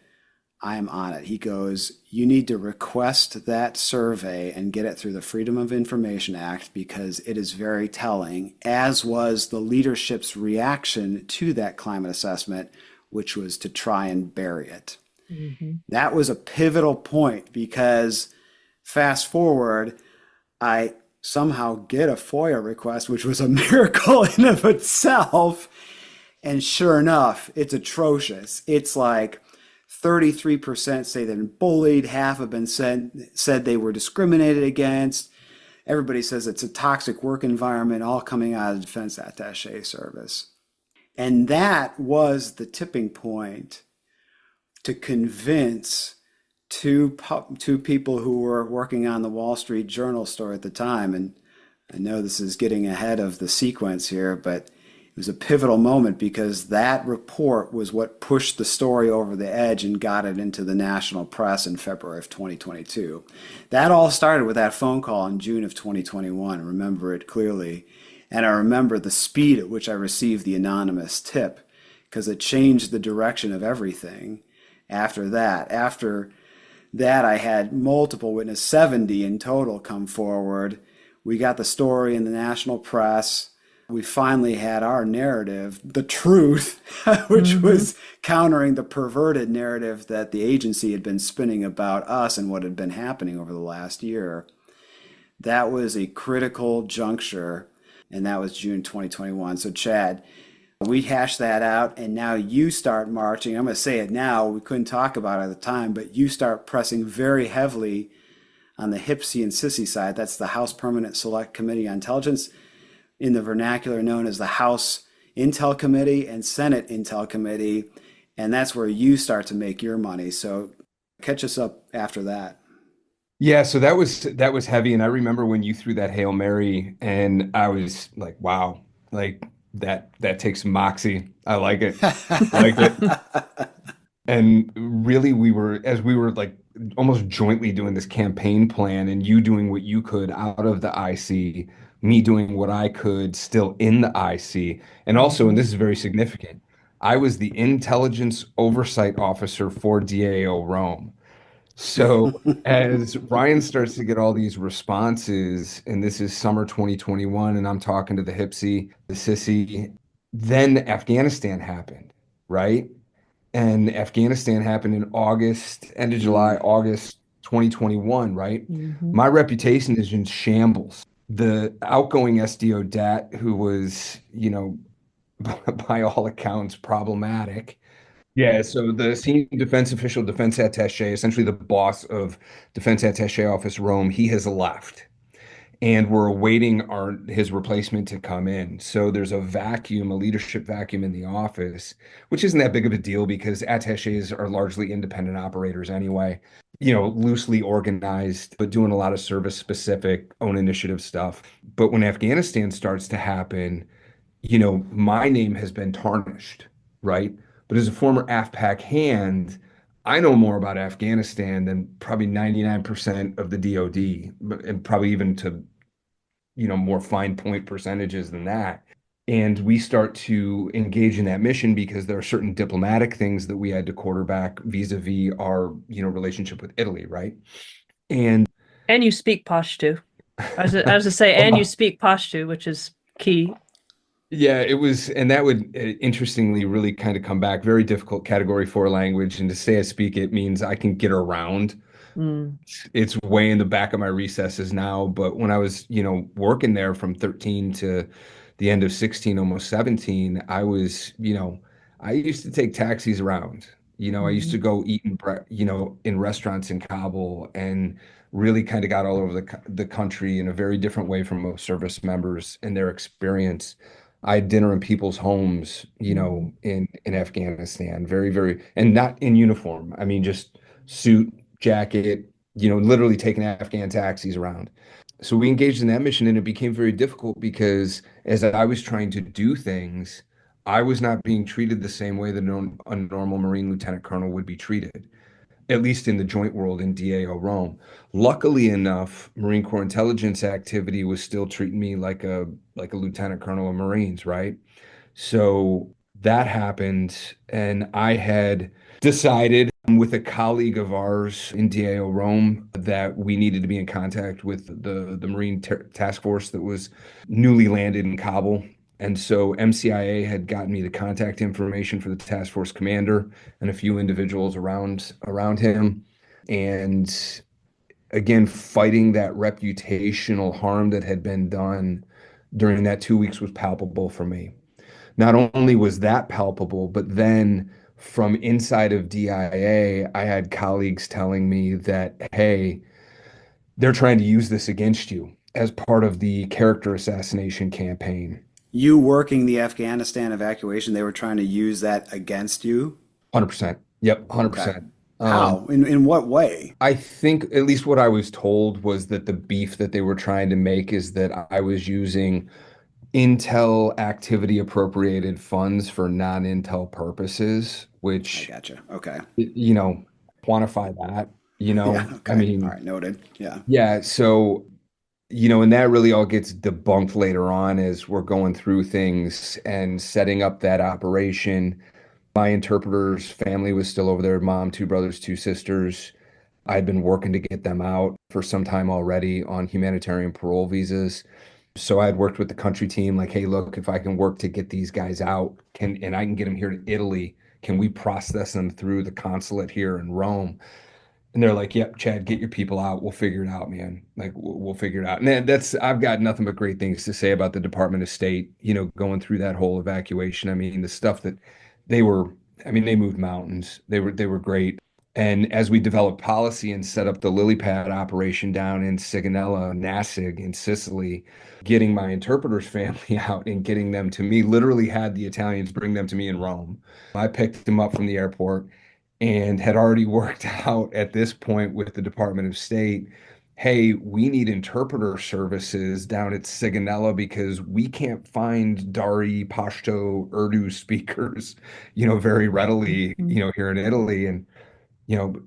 Speaker 1: I am on it. He goes, "You need to request that survey and get it through the Freedom of Information Act because it is very telling," as was the leadership's reaction to that climate assessment, which was to try and bury it.
Speaker 2: Mm-hmm.
Speaker 1: That was a pivotal point because fast forward, I somehow get a FOIA request, which was a miracle in of itself. And sure enough, it's atrocious. It's like 33% say they've been bullied, half have been said they were discriminated against. Everybody says it's a toxic work environment, all coming out of the Defense Attaché Service. And that was the tipping point to convince two people who were working on the Wall Street Journal story at the time. And I know this is getting ahead of the sequence here, but it was a pivotal moment because that report was what pushed the story over the edge and got it into the national press in February of 2022. That all started with that phone call in June of 2021. I remember it clearly. And I remember the speed at which I received the anonymous tip because it changed the direction of everything after that. After that, I had multiple witnesses, 70 in total, come forward. We got the story in the national press. We finally had our narrative, the truth, which
Speaker 2: Mm-hmm.
Speaker 1: was countering the perverted narrative that the agency had been spinning about us and what had been happening over the last year. That was a critical juncture, and that was June 2021. So, Chad, we hashed that out, and now you start marching. I'm going to say it now. We couldn't talk about it at the time, but you start pressing very heavily on the HPSI and SISI side. That's the House Permanent Select Committee on Intelligence, in the vernacular known as the House Intel Committee and Senate Intel Committee. And that's where you start to make your money. So catch us up after that.
Speaker 3: Yeah, so that was heavy, and I remember when you threw that Hail Mary, and I was like, "Wow, like that takes moxie. I like it. I like it." And really, as we were like almost jointly doing this campaign plan, and you doing what you could out of the IC, me doing what I could still in the IC, and also, and
Speaker 2: Mm-hmm.
Speaker 3: this is very significant, I was the intelligence oversight officer for DAO Rome. So as Ryan starts to get all these responses, and this is summer 2021, and I'm talking to the HPSI, the SISI, then Afghanistan happened, right? And Afghanistan happened in August, end of July,
Speaker 1: Mm.
Speaker 3: August 2021, right?
Speaker 2: Mm-hmm.
Speaker 3: My reputation is in shambles. The outgoing SDO DAT, who was, by all accounts, problematic. Yeah, so the senior defense official, defense attaché, essentially the boss of Defense Attaché Office Rome, he has left, and we're awaiting our his replacement to come in. So there's a vacuum, a leadership vacuum in the office, which isn't that big of a deal because attachés are largely independent operators anyway, loosely organized, but doing a lot of service specific, own initiative stuff. But when Afghanistan starts to happen, my name has been tarnished, right? But as a former AFPAC hand, I know more about Afghanistan than probably 99% of the DoD, and probably even to more fine point percentages than that. And we start to engage in that mission because there are certain diplomatic things that we had to quarterback vis-a-vis our, relationship with Italy, right? And
Speaker 2: And you speak Pashto. I was to say, and you speak Pashto, which is key.
Speaker 3: Yeah, it was, and that would interestingly really kind of come back. Very difficult category 4 language. And to say I speak it means I can get around.
Speaker 2: Mm.
Speaker 3: It's way in the back of my recesses now. But when I was, working there from 13 to the end of 16, almost 17, I used to take taxis around. I used
Speaker 2: Hmm.
Speaker 3: to go eat in restaurants in Kabul and really kind of got all over the country in a very different way from most service members and their experience. I had dinner in people's homes,
Speaker 2: Hmm.
Speaker 3: in Afghanistan, very, very, and not in uniform. I mean, just suit, jacket, literally taking Afghan taxis around. So we engaged in that mission, and it became very difficult because as I was trying to do things, I was not being treated the same way that a normal Marine lieutenant colonel would be treated, at least in the joint world in DAO Rome. Luckily enough, Marine Corps intelligence activity was still treating me like a lieutenant colonel of Marines, right? So that happened, and I had decided with a colleague of ours in DAO Rome that we needed to be in contact with the Marine task force that was newly landed in Kabul. And so MCIA had gotten me the contact information for the task force commander and a few individuals around him. And again, fighting that reputational harm that had been done during that 2 weeks was palpable for me. Not only was that palpable, but then from inside of DIA, I had colleagues telling me that, hey, they're trying to use this against you as part of the character assassination campaign.
Speaker 1: You working the Afghanistan evacuation, they were trying to use that against you?
Speaker 3: 100%. Yep,
Speaker 1: Okay.
Speaker 3: 100%.
Speaker 1: How? In what way?
Speaker 3: I think at least what I was told was that the beef that they were trying to make is that I was using Intel activity appropriated funds for non-Intel purposes,
Speaker 1: I
Speaker 3: which,
Speaker 1: gotcha. Okay.
Speaker 3: you know, quantify that,
Speaker 1: Yeah,
Speaker 3: I
Speaker 1: okay. All
Speaker 3: mean,
Speaker 1: right, noted. Yeah.
Speaker 3: yeah, so, and that really all gets debunked later on as we're going through things and setting up that operation. My interpreter's family was still over there, mom, two brothers, two sisters. I'd been working to get them out for some time already on humanitarian parole visas. So I had worked with the country team, like, hey, look, if I can work to get these guys out, and I can get them here to Italy, can we process them through the consulate here in Rome? And they're like, yep, Chad, get your people out. We'll figure it out, man. Like, we'll figure it out. And I've got nothing but great things to say about the Department of State, going through that whole evacuation. I mean, the stuff that they were, I mean, they moved mountains. They were great. And as we developed policy and set up the lily pad operation down in Sigonella, Nassig in Sicily, getting my interpreter's family out and getting them to me, literally had the Italians bring them to me in Rome. I picked them up from the airport and had already worked out at this point with the Department of State, hey, we need interpreter services down at Sigonella because we can't find Dari, Pashto, Urdu speakers, very readily,
Speaker 2: Hmm.
Speaker 3: here in Italy. And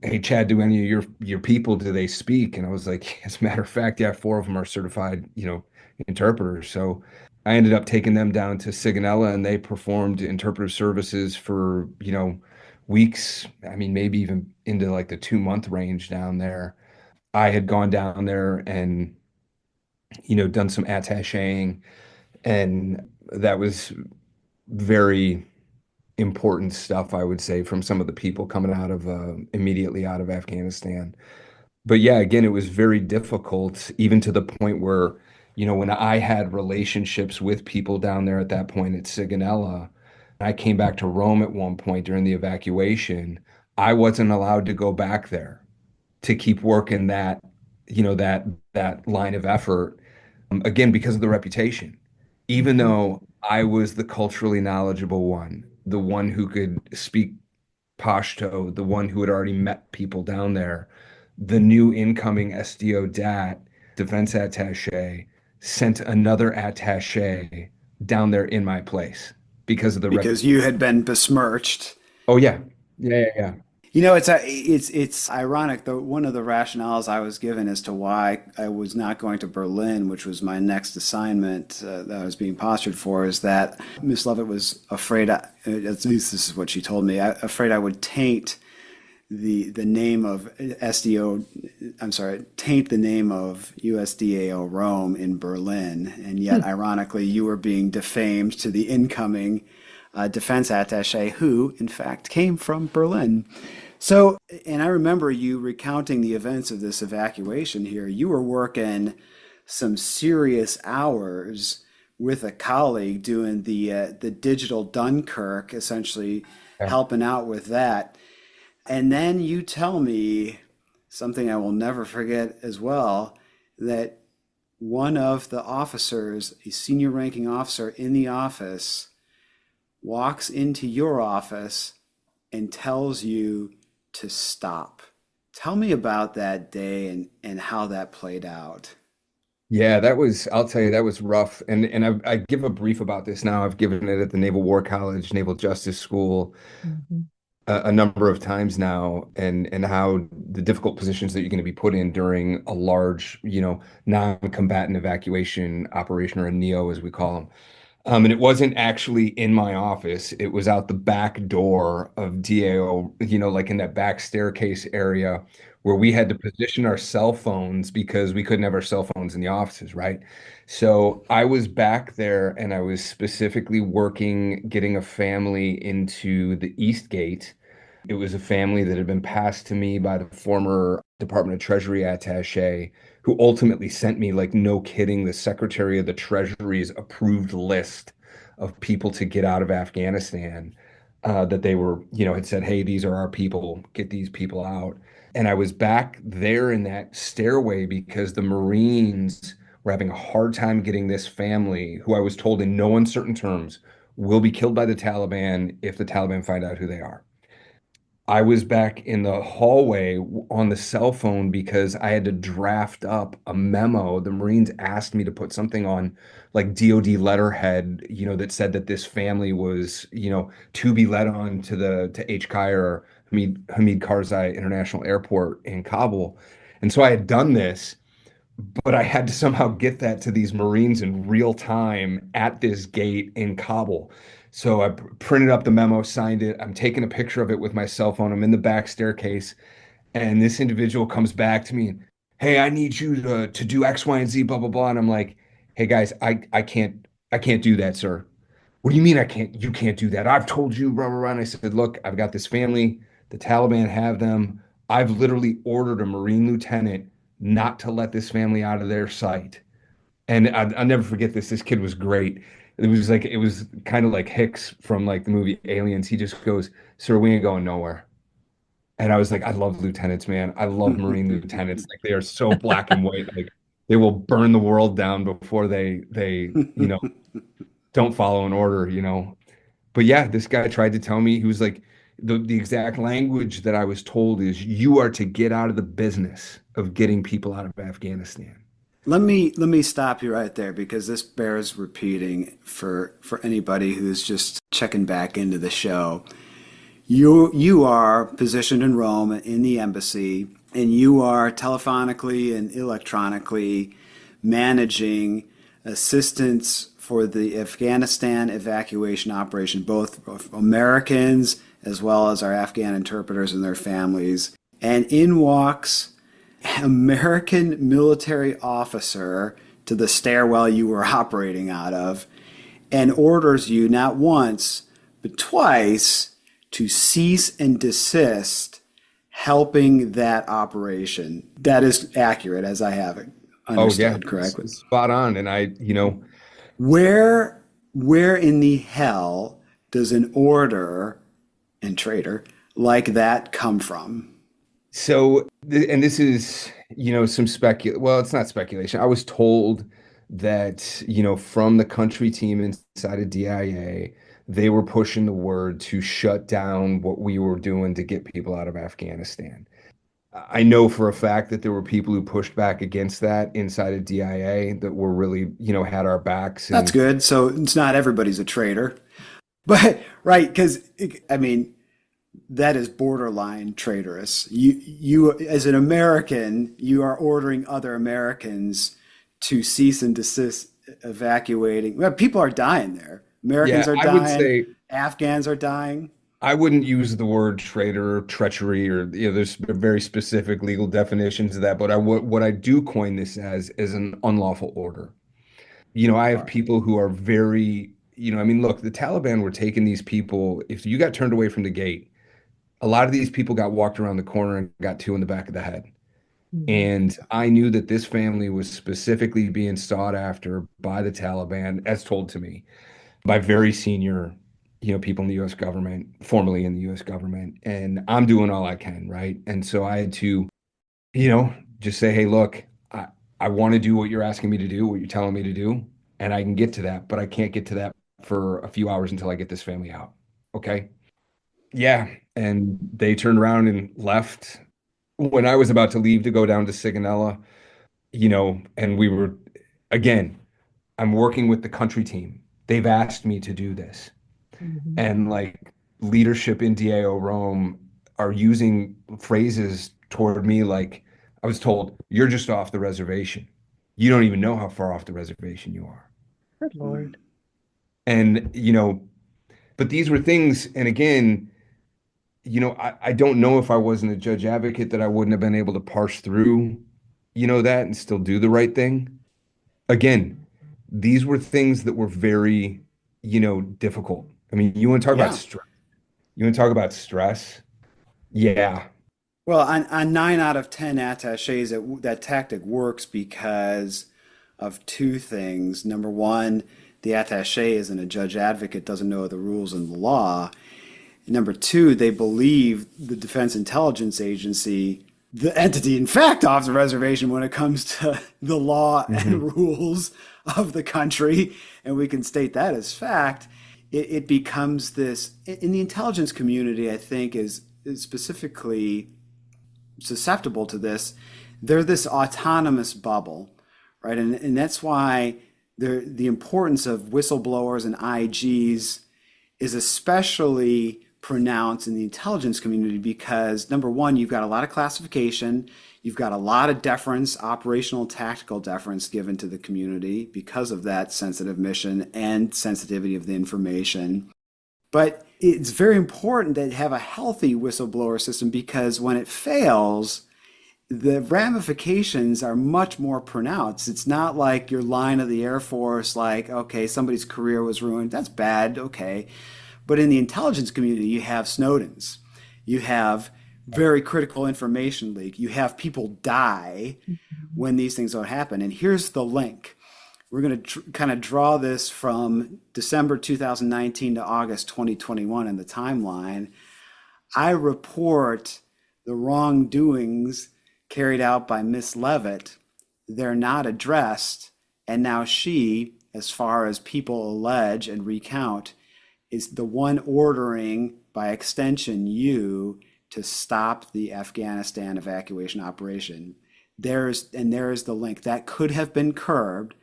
Speaker 3: hey, Chad, do any of your people, do they speak? And I was like, as a matter of fact, yeah, four of them are certified, interpreters. So I ended up taking them down to Sigonella and they performed interpretive services for, weeks. I mean, maybe even into like the 2 month range down there. I had gone down there and, done some attaching, and that was very important stuff, I would say, from some of the people coming out of immediately out of Afghanistan. But yeah, again, it was very difficult, even to the point where, when I had relationships with people down there at that point at Sigonella, I came back to Rome at one point during the evacuation. I wasn't allowed to go back there to keep working that line of effort, again, because of the reputation. Even
Speaker 2: Hmm.
Speaker 3: though I was the culturally knowledgeable one, the one who could speak Pashto, the one who had already met people down there, the new incoming SDO DAT, Defense Attaché, sent another attaché down there in my place because of the
Speaker 1: Because you
Speaker 3: reputation.
Speaker 1: had been besmirched.
Speaker 3: Oh yeah. Yeah, yeah, yeah.
Speaker 1: It's ironic. One of the rationales I was given as to why I was not going to Berlin, which was my next assignment that I was being postured for, is that Miss Lovett was afraid. At least this is what she told me. Afraid I would taint the name of SDO, I'm sorry, taint the name of USDAO Rome in Berlin, and yet ironically you were being defamed to the incoming defense attaché, who in fact came from Berlin. So, and I remember you recounting the events of this evacuation here. You were working some serious hours with a colleague doing the digital Dunkirk, essentially
Speaker 3: Yeah.
Speaker 1: helping out with that. And then you tell me something I will never forget as well, that one of the officers, a senior ranking officer in the office, walks into your office and tells you to stop. Tell me about that day and how that played out.
Speaker 3: Yeah, I'll tell you, that was rough. And I give a brief about this now. I've given it at the Naval War College, Naval Justice School
Speaker 2: Mhm.
Speaker 3: a number of times now, and how the difficult positions that you're going to be put in during a large, non-combatant evacuation operation, or a NEO as we call them. And it wasn't actually in my office. It was out the back door of DAO, like in that back staircase area where we had to position our cell phones because we couldn't have our cell phones in the offices, right? So I was back there and I was specifically working, getting a family into the East Gate. It was a family that had been passed to me by the former Department of Treasury attaché, who ultimately sent me, like, no kidding, the Secretary of the Treasury's approved list of people to get out of Afghanistan. That they were, had said, hey, these are our people, get these people out. And I was back there in that stairway because the Marines were having a hard time getting this family, who I was told in no uncertain terms will be killed by the Taliban if the Taliban find out who they are. I was back in the hallway on the cell phone because I had to draft up a memo. The Marines asked me to put something on, like, DoD letterhead, that said that this family was, to be led on to H. Khair, Hamid Karzai International Airport in Kabul. And so I had done this, but I had to somehow get that to these Marines in real time at this gate in Kabul. So I printed up the memo, signed it. I'm taking a picture of it with my cell phone. I'm in the back staircase, and this individual comes back to me and, hey, I need you to do X, Y, and Z, blah, blah, blah. And I'm like, hey guys, I can't do that, sir. What do you mean I can't? You can't do that. I've told you, blah, blah, blah. And I said, look, I've got this family. The Taliban have them. I've literally ordered a Marine lieutenant not to let this family out of their sight. And I'll never forget this. This kid was great. It was kind of like Hicks from, like, the movie Aliens. He just goes, sir, we ain't going nowhere. And I was like, I love lieutenants, man. I love Marine lieutenants. Like, they are so black and white. Like, they will burn the world down before they don't follow an order. But yeah, this guy tried to tell me, he was like, the exact language that I was told is, you are to get out of the business of getting people out of Afghanistan.
Speaker 1: Let me stop you right there because this bears repeating for anybody who's just checking back into the show. You are positioned in Rome in the embassy, and you are telephonically and electronically managing assistance for the Afghanistan evacuation operation, both of Americans as well as our Afghan interpreters and their families. And in walks American military officer to the stairwell you were operating out of and orders you not once, but twice to cease and desist helping that operation. That is accurate as I have it
Speaker 3: Oh yeah,
Speaker 1: understood correctly.
Speaker 3: spot on. And I.
Speaker 1: Where where in the hell does an order and traitor like that come from?
Speaker 3: So, and this is, some well, it's not speculation. I was told that, from the country team inside of DIA, they were pushing the word to shut down what we were doing to get people out of Afghanistan. I know for a fact that there were people who pushed back against that inside of DIA that were really, had our backs.
Speaker 1: That's
Speaker 3: And
Speaker 1: good. So it's not everybody's a traitor. But right, because I mean, that is borderline traitorous. You as an American, you are ordering other Americans to cease and desist evacuating. Well, people are dying there.
Speaker 3: yeah,
Speaker 1: Americans are
Speaker 3: I would
Speaker 1: dying.
Speaker 3: say
Speaker 1: Afghans are dying.
Speaker 3: I wouldn't use the word traitor or treachery or there's very specific legal definitions of that, but what I do coin this as is an unlawful order. I have
Speaker 1: Right.
Speaker 3: people who are very, I mean, look, the Taliban were taking these people. If you got turned away from the gate, a lot of these people got walked around the corner and got two in the back of the head.
Speaker 2: Mhm.
Speaker 3: And I knew that this family was specifically being sought after by the Taliban, as told to me by very senior, people in the U.S. government, formerly in the U.S. government. And I'm doing all I can, right? And so I had to, just say, hey, look, I want to do what you're asking me to do, what you're telling me to do, and I can get to that, but I can't get to that for a few hours until I get this family out. Okay. Yeah. And they turned around and left when I was about to leave to go down to Sigonella, and we were, again, I'm working with the country team. They've asked me to do this.
Speaker 2: Mhm.
Speaker 3: And like leadership in DAO Rome are using phrases toward me like I was told, you're just off the reservation. You don't even know how far off the reservation you are.
Speaker 2: Good
Speaker 1: Mm.
Speaker 2: Lord.
Speaker 3: And, but these were things, and again, I don't know if I wasn't a judge advocate that I wouldn't have been able to parse through, that and still do the right thing. Again, these were things that were very, difficult. I mean, you want to talk about
Speaker 1: Yeah.
Speaker 3: stress? You want to talk about stress? Yeah.
Speaker 1: Well, on 9 out of 10 attaches, that tactic works because of two things. Number one, the attaché isn't a judge advocate, doesn't know the rules and the law. Number two, they believe the Defense Intelligence Agency, the entity in fact off the reservation when it comes to the law
Speaker 3: Hmm.
Speaker 1: and rules of the country, and we can state that as fact. It becomes this in the intelligence community. I think is specifically susceptible to this. They're this autonomous bubble, right? And that's why the importance of whistleblowers and IGs is especially pronounced in the intelligence community because number one, you've got a lot of classification, you've got a lot of deference, operational and tactical deference given to the community because of that sensitive mission and sensitivity of the information. But it's very important to have a healthy whistleblower system because when it fails, the ramifications are much more pronounced. It's not like your line of the Air Force, like, okay, somebody's career was ruined. That's bad. Okay. But in the intelligence community, you have Snowden's, you have very critical information leak, you have people die
Speaker 2: Mhm.
Speaker 1: when these things don't happen. And here's the link. We're going to kind of draw this from December 2019 to August 2021 in the timeline. I report the wrongdoings carried out by Miss Levitt. They're not addressed. And now she, as far as people allege and recount, is the one ordering, by extension, you to stop the Afghanistan evacuation operation. There's the link. That could have been curbed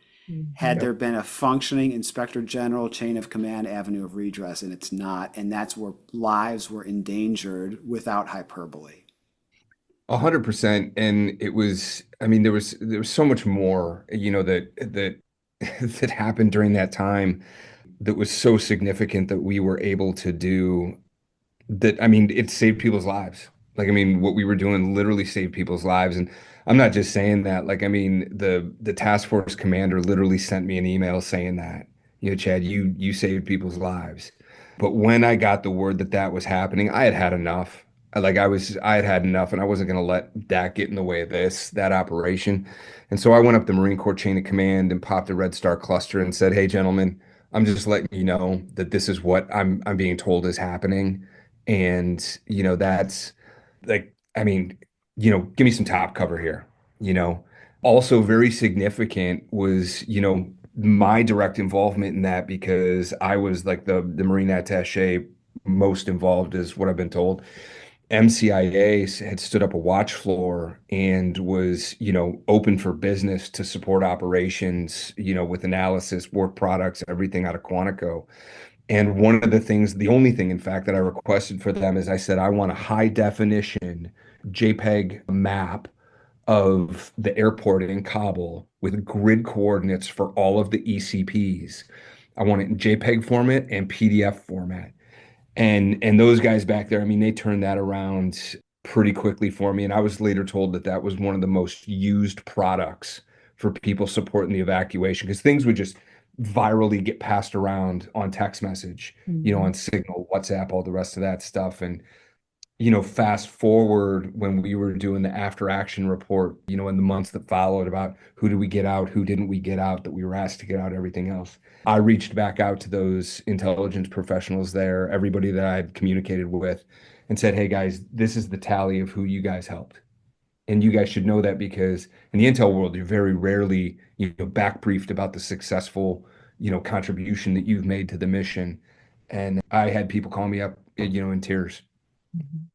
Speaker 1: had
Speaker 2: Mhm.
Speaker 1: there
Speaker 3: Yep.
Speaker 1: been a functioning inspector general chain of command avenue of redress, and it's not. And that's where lives were endangered without hyperbole.
Speaker 3: 100%. And it was, I mean, there was so much more, that that happened during that time that was so significant that we were able to do that. I mean, it saved people's lives. Like, I mean, what we were doing literally saved people's lives. And I'm not just saying that. Like, I mean, the task force commander literally sent me an email saying that, Chad, you saved people's lives. But when I got the word that that was happening, I had had enough. I had had enough, and I wasn't going to let that get in the way of that operation. And so I went up the Marine Corps chain of command and popped a Red Star cluster and said, "Hey, gentlemen, I'm just letting you know that this is what I'm being told is happening." And, that's like, I mean, give me some top cover here, you know. Also very significant was, my direct involvement in that because I was like the Marine attaché most involved is what I've been told. MCIA had stood up a watch floor and was, open for business to support operations, with analysis, work products, everything out of Quantico. And one of the things, the only thing, in fact, that I requested for them is I said, I want a high definition JPEG map of the airport in Kabul with grid coordinates for all of the ECPs. I want it in JPEG format and PDF format. And those guys back there, I mean, they turned that around pretty quickly for me. And I was later told that that was one of the most used products for people supporting the evacuation because things would just virally get passed around on text message,
Speaker 2: Mhm.
Speaker 3: on Signal, WhatsApp, all the rest of that stuff. And fast forward when we were doing the after action report, in the months that followed about who did we get out, who didn't we get out, that we were asked to get out, everything else. I reached back out to those intelligence professionals there, everybody that I'd communicated with, and said, hey guys, this is the tally of who you guys helped. And you guys should know that because in the intel world, you're very rarely, back briefed about the successful, contribution that you've made to the mission. And I had people call me up, in tears
Speaker 2: Mhm.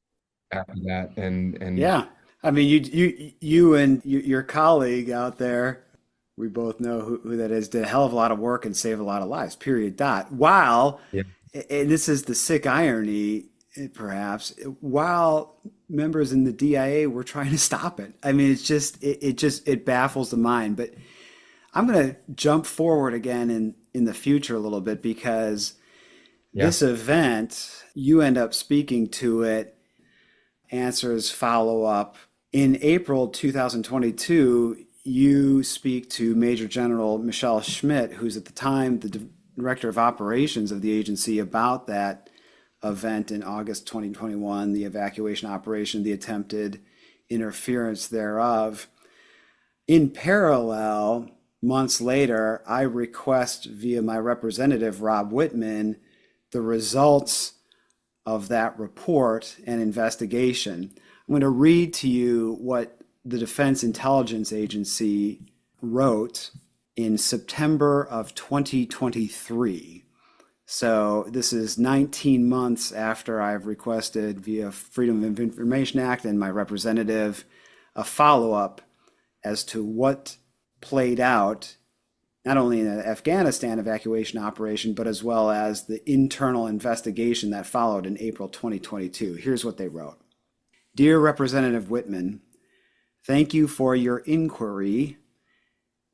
Speaker 3: after that. And
Speaker 1: Yeah. I mean, you and your colleague out there, we both know who that is, did a hell of a lot of work and saved a lot of lives, period, dot. While,
Speaker 3: yeah,
Speaker 1: and this is the sick irony, perhaps, while members in the DIA were trying to stop it. I mean, it baffles the mind. But I'm going to jump forward again in the future a little bit because
Speaker 3: yeah,
Speaker 1: this event, you end up speaking to it, answers follow up. In April 2022, you speak to Major General Michelle Schmidt, who's at the time the director of operations of the agency, about that event in August 2021, the evacuation operation, the attempted interference thereof. In parallel, months later, I request via my representative, Rob Whitman, the results of that report and investigation. I'm going to read to you what the Defense Intelligence Agency wrote in September of 2023. So this is 19 months after I've requested via Freedom of Information Act and my representative a follow-up as to what played out not only in the Afghanistan evacuation operation, but as well as the internal investigation that followed in April 2022. Here's what they wrote. Dear Representative Whitman, thank you for your inquiry.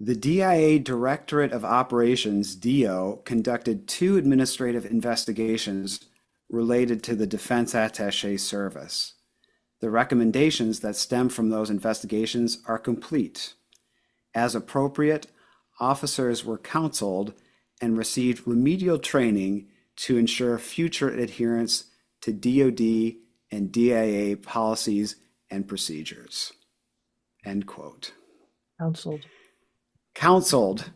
Speaker 1: The DIA Directorate of Operations, DO, conducted 2 administrative investigations related to the Defense Attaché service. The recommendations that stem from those investigations are complete. As appropriate, officers were counseled and received remedial training to ensure future adherence to DoD and DIA policies and procedures. End quote.
Speaker 2: Counseled.
Speaker 1: Counseled.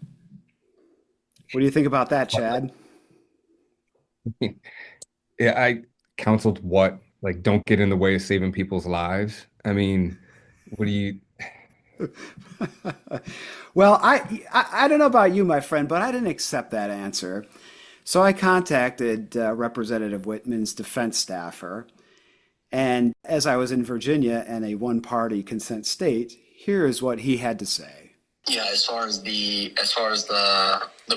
Speaker 1: What do you think about that, Chad?
Speaker 3: yeah. I counseled what? Like, don't get in the way of saving people's lives. I mean, what do you?
Speaker 1: Well, I don't know about you, my friend, but I didn't accept that answer. So I contacted Representative Whitman's defense staffer, and as I was in Virginia and a one-party consent state, here is what he had to say.
Speaker 4: Yeah, as far as the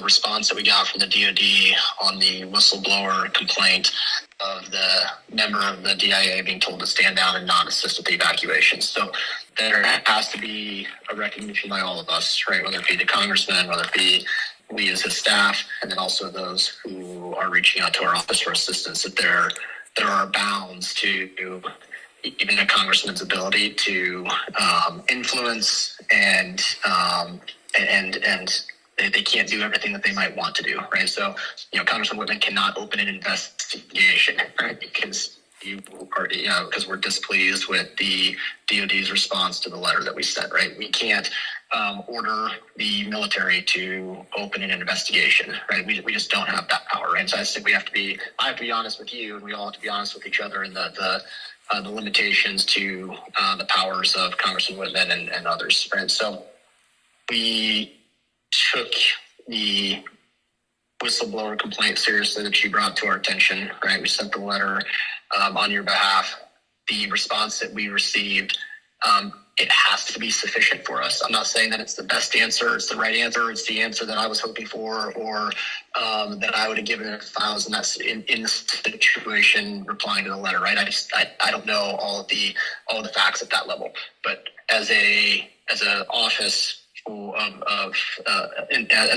Speaker 4: response that we got from the DoD on the whistleblower complaint of the member of the DIA being told to stand down and not assist with the evacuation. So there has to be a recognition by all of us, right? Whether it be the congressman, whether it be we as his staff, and then also those who are reaching out to our office for assistance, that there are bounds to even a congressman's ability to influence and they can't do everything that they might want to do, right? So, Congressman Whitman cannot open an investigation, right? Because because we're displeased with the DoD's response to the letter that we sent, right? We can't order the military to open an investigation, right? We just don't have that power, right? And so I think I have to be honest with you, and we all have to be honest with each other in the limitations to the powers of Congressman Whitman and others, right? So we took the whistleblower complaint seriously that you brought to our attention, right? We sent the letter on your behalf. The response that we received, it has to be sufficient for us. I'm not saying that it's the best answer, it's the right answer, it's the answer that I was hoping for, or that I would have given if I was in this situation replying to the letter, right? I don't know all the facts at that level, but as an office as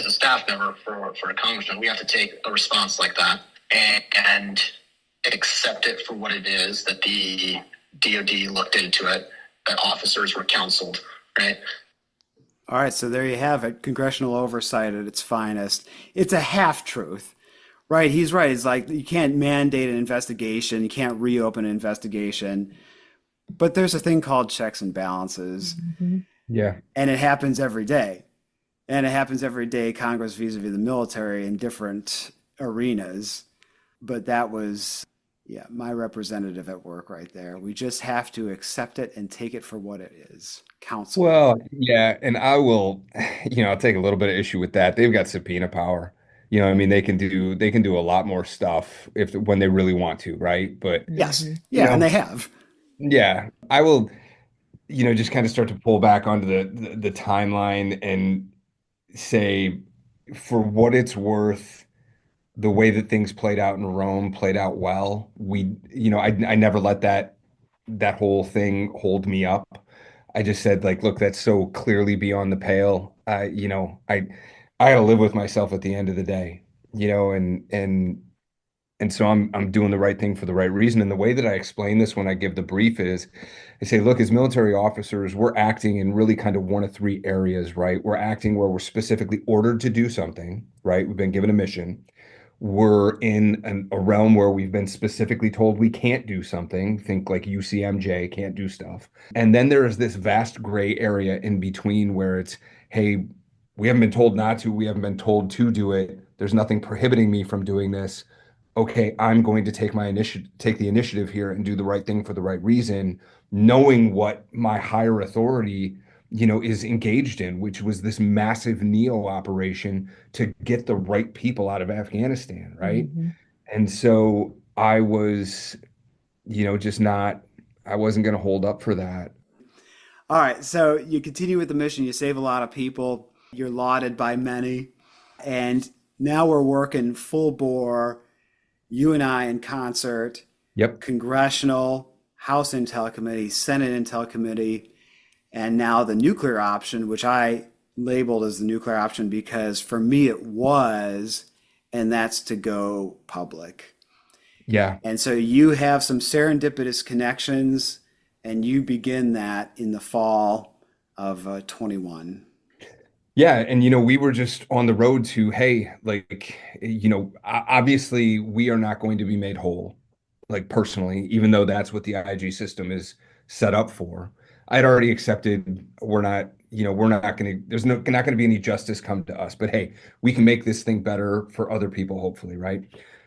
Speaker 4: a staff member for a congressman, we have to take a response like that and accept it for what it is, that the DoD looked into it, that officers were counseled, right?
Speaker 1: All right, so there you have it. Congressional oversight at its finest. It's a half-truth, right? He's right. It's like you can't mandate an investigation. You can't reopen an investigation. But there's a thing called checks and balances,
Speaker 3: Yeah.
Speaker 1: and it happens every day. And it happens every day, Congress vis-a-vis the military in different arenas. But that was, yeah, my representative at work right there. We just have to accept it and take it for what it is. Counsel.
Speaker 3: Well, yeah, and I will, I'll take a little bit of issue with that. They've got subpoena power. I mean, they can do a lot more stuff if when they really want to, right? But
Speaker 1: Yes.
Speaker 2: Mm-hmm.
Speaker 1: Yeah, and
Speaker 3: know,
Speaker 1: they have.
Speaker 3: yeah, I will, just kind of start to pull back onto the timeline and say, for what it's worth, the way that things played out in Rome played out well. I never let that whole thing hold me up. I just said, like, look, that's so clearly beyond the pale. I gotta live with myself at the end of the day, and so I'm doing the right thing for the right reason. And the way that I explain this when I give the brief is I say, look, as military officers, we're acting in really kind of one of three areas, right? We're acting where we're specifically ordered to do something, right? We've been given a mission. We're in a realm where we've been specifically told we can't do something. Think like UCMJ, can't do stuff. And then there is this vast gray area in between where it's, hey, we haven't been told not to, we haven't been told to do it. There's nothing prohibiting me from doing this. Okay, I'm going to take the initiative here and do the right thing for the right reason, knowing what my higher authority, is engaged in, which was this massive NEO operation to get the right people out of Afghanistan, right?
Speaker 2: Mm-hmm.
Speaker 3: And so I was, just not, I wasn't going to hold up for that.
Speaker 1: All right, so you continue with the mission. You save a lot of people. You're lauded by many. And now we're working full bore, you and I in concert,
Speaker 3: Yep.
Speaker 1: Congressional, House Intel Committee, Senate Intel Committee, and now the nuclear option, which I labeled as the nuclear option because for me it was, and that's to go public.
Speaker 3: Yeah.
Speaker 1: And so you have some serendipitous connections, and you begin that in the fall of 21.
Speaker 3: Yeah, and we were just on the road to, hey, like, obviously we are not going to be made whole, like personally, even though that's what the IG system is set up for. I'd already accepted we're not going to, there's not going to be any justice come to us, but hey, we can make this thing better for other people, hopefully, right?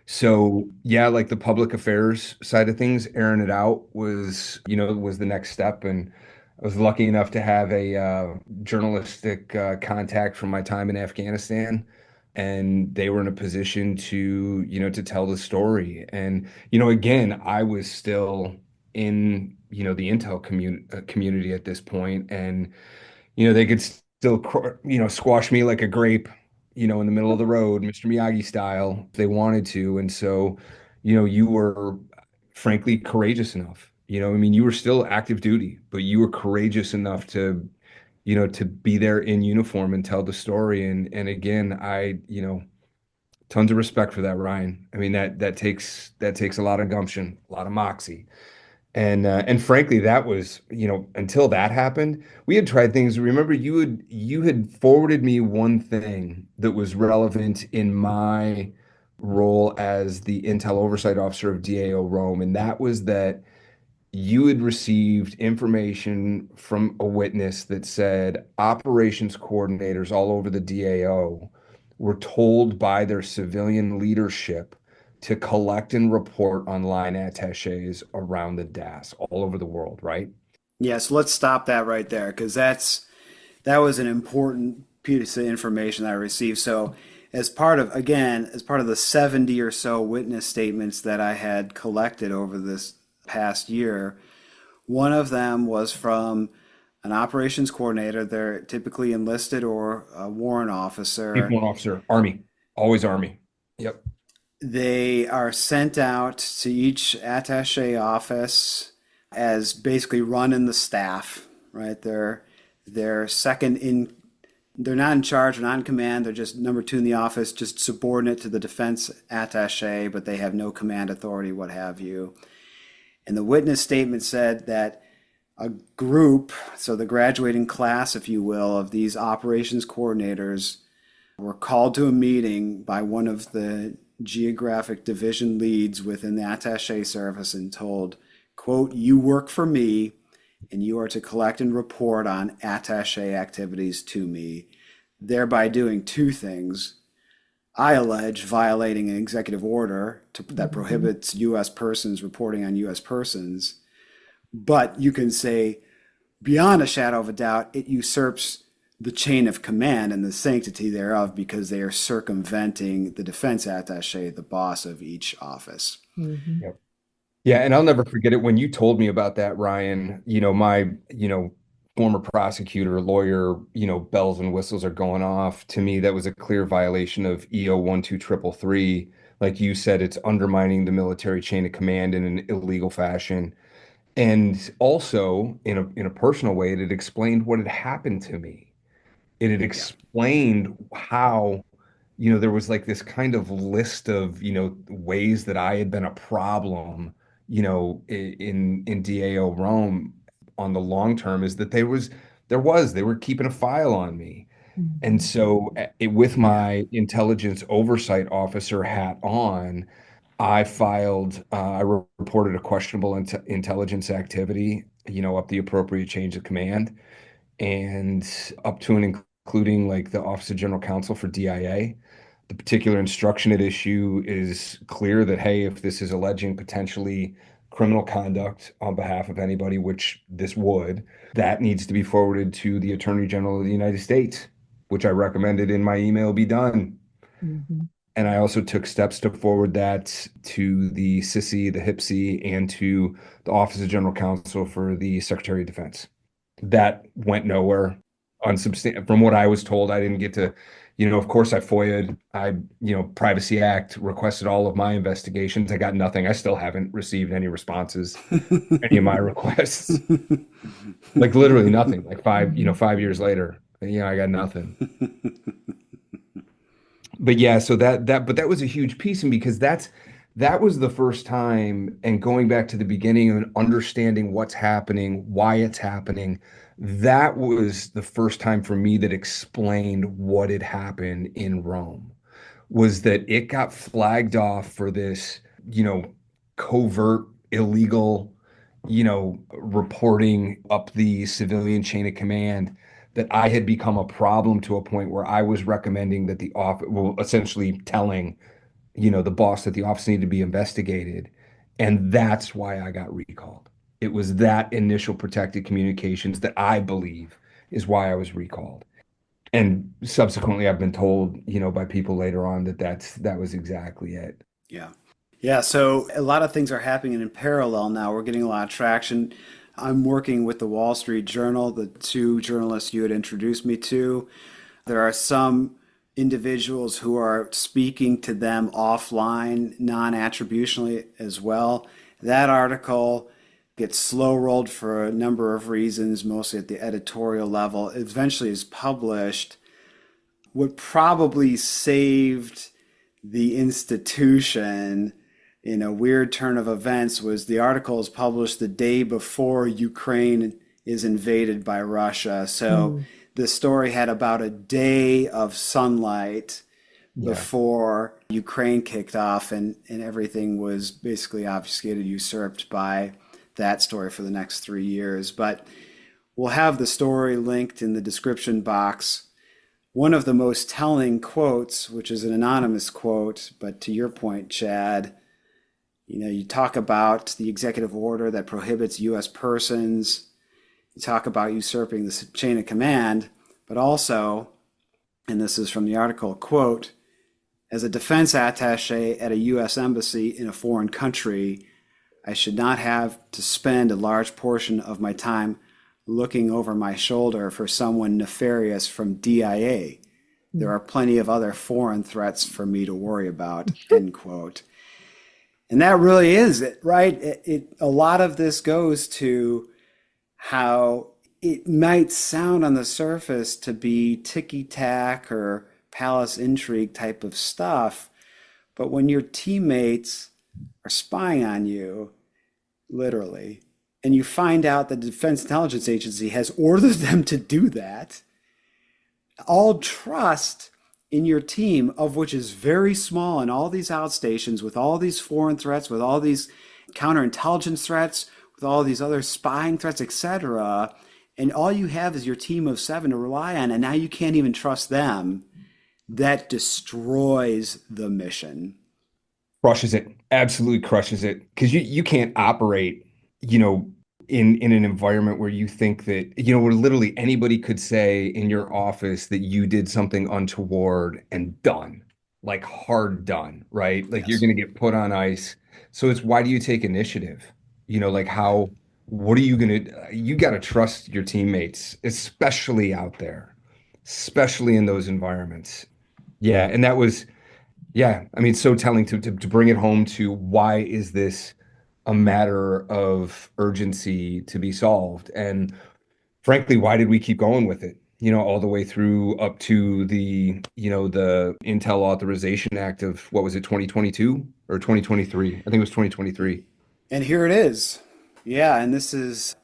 Speaker 3: So yeah, like the public affairs side of things, airing it out was the next step. And I was lucky enough to have a journalistic contact from my time in Afghanistan, and they were in a position to tell the story. And again, I was still in the intel community at this point, and they could still squash me like a grape, in the middle of the road, Mr. Miyagi style, if they wanted to. And so, you were frankly courageous enough. I mean, you were still active duty, but you were courageous enough to be there in uniform and tell the story. And again, tons of respect for that, Ryan. I mean, that takes a lot of gumption, a lot of moxie. And frankly, that was, until that happened, we had tried things. Remember, you had forwarded me one thing that was relevant in my role as the Intel Oversight Officer of DAO Rome, and that was that you had received information from a witness that said operations coordinators all over the DAO were told by their civilian leadership to collect and report on line attaches around the DAS all over the world, right?
Speaker 1: Yeah, so let's stop that right there because that was an important piece of information that I received. So as part of the 70 or so witness statements that I had collected over this past year, one of them was from an operations coordinator. They're typically enlisted or a warrant officer.
Speaker 3: Chief Warrant Officer, Army, always Army. Yep.
Speaker 1: They are sent out to each attaché office as basically running the staff, right? They're second in They're not in charge, they're not in command, they're just number two in the office, just subordinate to the defense attaché, but they have no command authority, what have you. And the witness statement said that a group, so the graduating class, if you will, of these operations coordinators were called to a meeting by one of the geographic division leads within the attaché service and told, quote, "You work for me and you are to collect and report on attaché activities to me," thereby doing two things. I allege violating an executive order that prohibits U.S. persons reporting on U.S. persons. But you can say, beyond a shadow of a doubt, it usurps the chain of command and the sanctity thereof because they are circumventing the defense attaché, the boss of each office.
Speaker 2: Mm-hmm.
Speaker 3: Yep. Yeah, and I'll never forget it when you told me about that, Ryan. My, former prosecutor, lawyer, bells and whistles are going off. To me, that was a clear violation of EO 12333. Like you said, it's undermining the military chain of command in an illegal fashion. And also, in a personal way, it had explained what had happened to me. It had explained how there was like this kind of list of, ways that I had been a problem, in DAO Rome on the long term, is that they were keeping a file on me. And so with my intelligence oversight officer hat on, I reported a questionable intelligence activity, up the appropriate chains of command and up to and including like the Office of General Counsel for DIA. The particular instruction at issue is clear that, hey, if this is alleging potentially criminal conduct on behalf of anybody, which this would, that needs to be forwarded to the Attorney General of the United States, which I recommended in my email be done.
Speaker 2: Mm-hmm.
Speaker 3: And I also took steps to forward that to the CISI, the HIPSI, and to the Office of General Counsel for the Secretary of Defense. That went nowhere. From what I was told, I didn't get to, of course I FOIA'd, Privacy Act, requested all of my investigations. I got nothing. I still haven't received any responses, to any of my requests. Like literally nothing. Like 5 years later, I got nothing. But yeah, so that was a huge piece, and because that was the first time, and going back to the beginning and understanding what's happening, why it's happening, that was the first time for me that explained what had happened in Rome, was that it got flagged off for this, covert, illegal, reporting up the civilian chain of command, that I had become a problem to a point where I was recommending that the office, well, essentially telling, the boss that the office needed to be investigated. And that's why I got recalled. It was that initial protected communications that I believe is why I was recalled. And subsequently, I've been told, by people later on that was exactly it.
Speaker 1: Yeah. Yeah. So a lot of things are happening in parallel now. We're getting a lot of traction. I'm working with the Wall Street Journal, the two journalists you had introduced me to. There are some individuals who are speaking to them offline, non-attributionally as well. That article gets slow rolled for a number of reasons, mostly at the editorial level. It eventually is published. What probably saved the institution in a weird turn of events was the article is published the day before Ukraine is invaded by Russia. So the story had about a day of sunlight before Ukraine kicked off, and everything was basically obfuscated, usurped by that story for the next 3 years. But we'll have the story linked in the description box. One of the most telling quotes, which is an anonymous quote, but to your point, Chad, you talk about the executive order that prohibits U.S. persons. You talk about usurping the chain of command, but also, and this is from the article, quote, "As a defense attaché at a U.S. embassy in a foreign country, I should not have to spend a large portion of my time looking over my shoulder for someone nefarious from DIA. There are plenty of other foreign threats for me to worry about," end quote. And that really is it, right? A lot of this goes to how it might sound on the surface to be ticky-tack or palace intrigue type of stuff, but when your teammates are spying on you, literally, and you find out that the Defense Intelligence Agency has ordered them to do that, all trust in your team, of which is very small in all these outstations, with all these foreign threats, with all these counterintelligence threats, with all these other spying threats, etc. And all you have is your team of 7 to rely on, and now you can't even trust them. That destroys the mission.
Speaker 3: Crushes it, absolutely crushes it, because you can't operate, you know, in an environment where you think that, you know, where literally anybody could say in your office that you did something untoward and done, like hard done, right? Like you're
Speaker 1: Yes.
Speaker 3: going to get put on ice. So it's, why do you take initiative? You know, like how, what are you going to, you got to trust your teammates, especially out there, especially in those environments. Yeah. And that was, yeah, I mean, so telling to bring it home to, why is this a matter of urgency to be solved? And frankly, why did we keep going with it? You know, all the way through up to the, you know, the Intel Authorization Act of, what was it, 2022 or 2023? I think it was 2023.
Speaker 1: And here it is. Yeah, and this is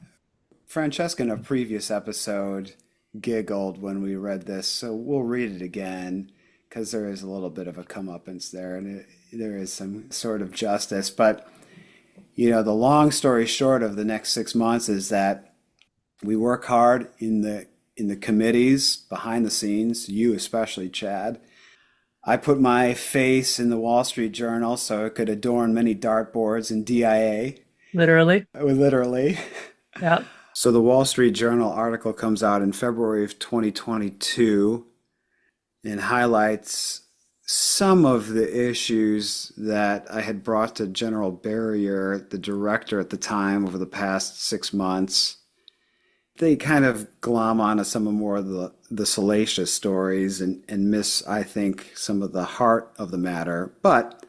Speaker 1: Francesca in a previous episode giggled when we read this, so we'll read it again because there is a little bit of a comeuppance there, and there is some sort of justice. But you know, the long story short of the next 6 months is that we work hard in the committees behind the scenes. You especially, Chad. I put my face in the Wall Street Journal so it could adorn many dartboards in DIA.
Speaker 2: Literally.
Speaker 1: Literally.
Speaker 2: Yeah.
Speaker 1: So the Wall Street Journal article comes out in February of 2022 and highlights some of the issues that I had brought to General Barrier, the director at the time, over the past 6 months. They kind of glom onto some of more of the salacious stories and miss, I think, some of the heart of the matter. But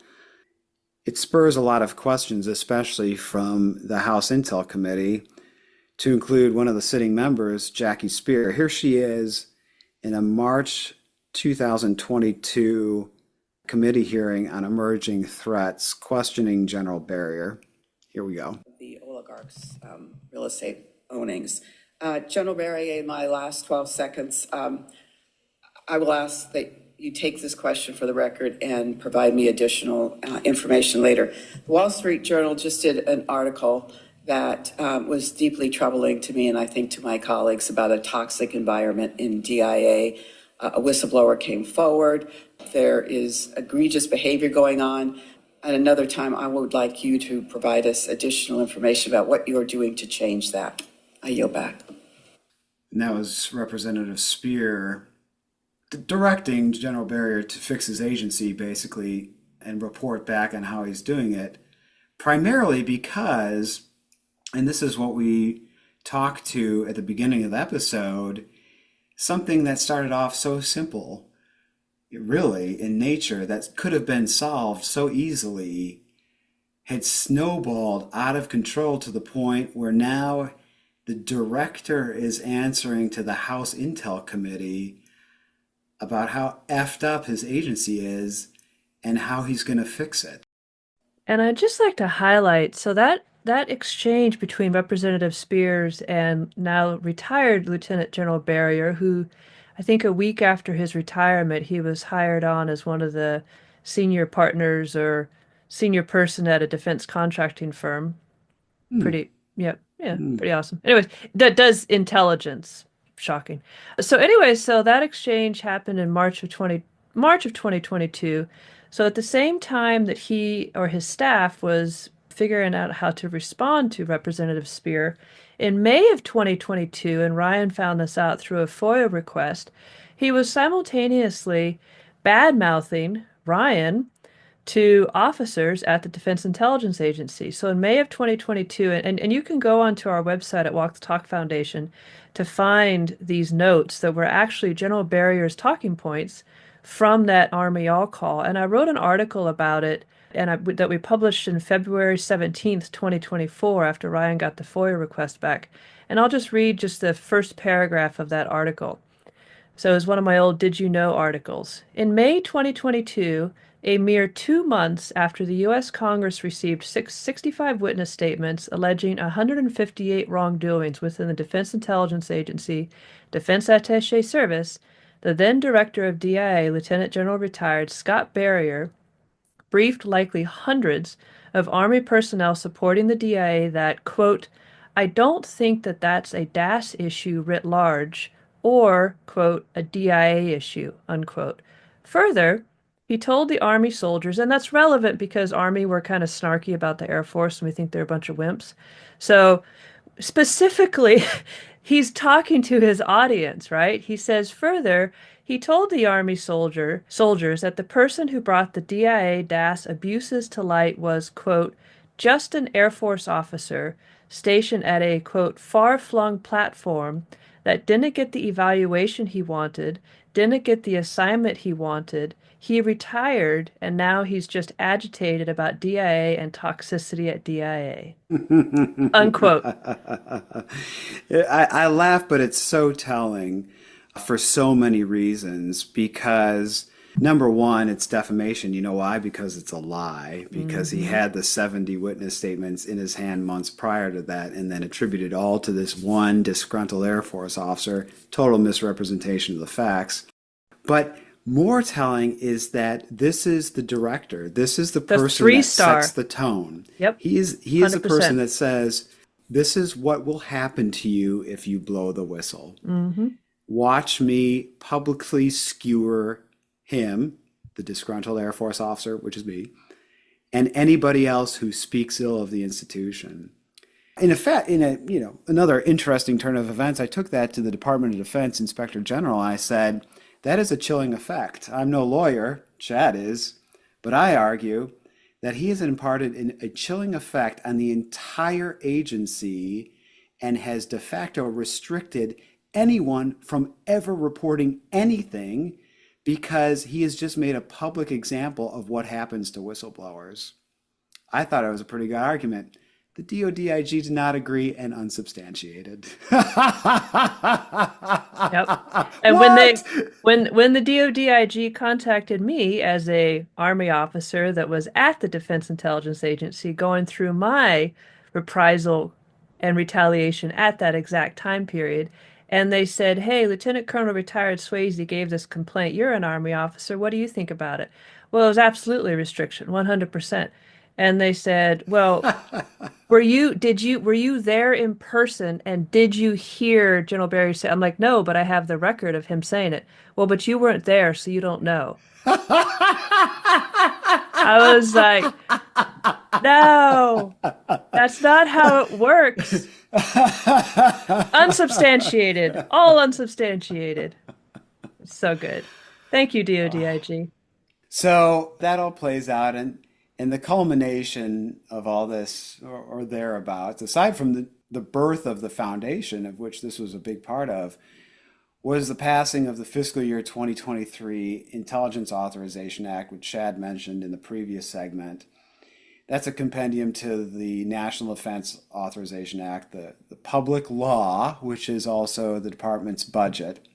Speaker 1: it spurs a lot of questions, especially from the House Intel Committee, to include one of the sitting members, Jackie Spear. Here she is in a March 2022 committee hearing on emerging threats, questioning General Barrier. Here we go.
Speaker 5: The oligarchs' real estate ownings. General Barrier, in my last 12 seconds, I will ask that you take this question for the record and provide me additional information later. The Wall Street Journal just did an article that was deeply troubling to me and I think to my colleagues about a toxic environment in DIA. A whistleblower came forward. There is egregious behavior going on. At another time, I would like you to provide us additional information about what you're doing to change that. I yield back.
Speaker 1: And that was Representative Spear directing General Barrier to fix his agency, basically, and report back on how he's doing it, primarily because, and this is what we talked to at the beginning of the episode, something that started off so simple, really, in nature, that could have been solved so easily, had snowballed out of control to the point where now the director is answering to the House Intel Committee about how effed up his agency is and how he's going to fix it.
Speaker 2: And I'd just like to highlight, so that exchange between Representative Spears and now retired Lieutenant General Barrier, who I think a week after his retirement, he was hired on as one of the senior partners or senior person at a defense contracting firm. Pretty, yeah, pretty awesome. Anyways, that does intelligence. Shocking. So anyway, so that exchange happened in March of 2022. So at the same time that he or his staff was figuring out how to respond to Representative Spear, in May of 2022, and Ryan found this out through a FOIA request, he was simultaneously bad-mouthing Ryan to officers at the Defense Intelligence Agency. So in May of 2022, and you can go onto our website at Walk the Talk Foundation to find these notes that were actually General Barrier's talking points from that Army all-call. And I wrote an article about it that we published in February 17th, 2024, after Ryan got the FOIA request back. And I'll just read just the first paragraph of that article. So it was one of my old Did You Know articles. In May 2022, a mere 2 months after the U.S. Congress received 65 witness statements alleging 158 wrongdoings within the Defense Intelligence Agency, Defense Attaché Service, the then director of DIA, Lieutenant General retired Scott Barrier, briefed likely hundreds of Army personnel supporting the DIA that, quote, I don't think that that's a DAS issue writ large, or, quote, a DIA issue, unquote. Further, he told the Army soldiers, and that's relevant because Army were kind of snarky about the Air Force and we think they're a bunch of wimps. So specifically, he's talking to his audience, right? He says, further, he told the Army soldiers that the person who brought the DIA DAS abuses to light was, quote, just an Air Force officer stationed at a, quote, far-flung platform that didn't get the evaluation he wanted, didn't get the assignment he wanted. He retired, and now he's just agitated about DIA and toxicity at DIA. Unquote.
Speaker 1: I laugh, but it's so telling for so many reasons because, number one, it's defamation. You know why? Because it's a lie. Because he had the 70 witness statements in his hand months prior to that and then attributed all to this one disgruntled Air Force officer. Total misrepresentation of the facts. But more telling is that this is the director. This is the person that sets the tone.
Speaker 2: Yep.
Speaker 1: He is the person that says, this is what will happen to you if you blow the whistle.
Speaker 2: Mm-hmm.
Speaker 1: Watch me publicly skewer him, the disgruntled Air Force officer, which is me, and anybody else who speaks ill of the institution. In effect, another interesting turn of events, I took that to the Department of Defense Inspector General. I said, that is a chilling effect. I'm no lawyer, Chad is, but I argue that he has imparted a chilling effect on the entire agency and has de facto restricted anyone from ever reporting anything because he has just made a public example of what happens to whistleblowers. I thought it was a pretty good argument. The DODIG did not agree and unsubstantiated.
Speaker 2: Yep. And when the DODIG contacted me as a Army officer that was at the Defense Intelligence Agency going through my reprisal and retaliation at that exact time period, and they said, hey, Lieutenant Colonel retired Swayze gave this complaint. You're an Army officer. What do you think about it? Well, it was absolutely a restriction, 100%. And they said, well, were you there in person and did you hear General Barry say, I'm like, no, but I have the record of him saying it. Well, but you weren't there, so you don't know. I was like, no, that's not how it works. Unsubstantiated, all unsubstantiated. So good. Thank you, DODIG.
Speaker 1: So that all plays out, and the culmination of all this, or thereabouts, aside from the birth of the foundation, of which this was a big part of, was the passing of the fiscal year 2023 Intelligence Authorization Act, which Chad mentioned in the previous segment. That's a compendium to the National Defense Authorization Act, the public law, which is also the department's budget.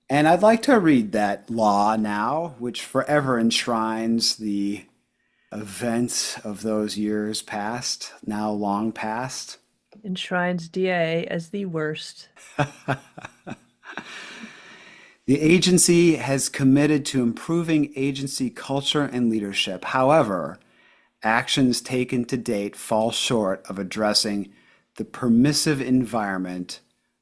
Speaker 1: And I'd like to read that law now, which forever enshrines the events of those years past, now long past.
Speaker 2: Enshrines DIA as the worst.
Speaker 1: The agency has committed to improving agency culture and leadership. However, actions taken to date fall short of addressing the permissive environment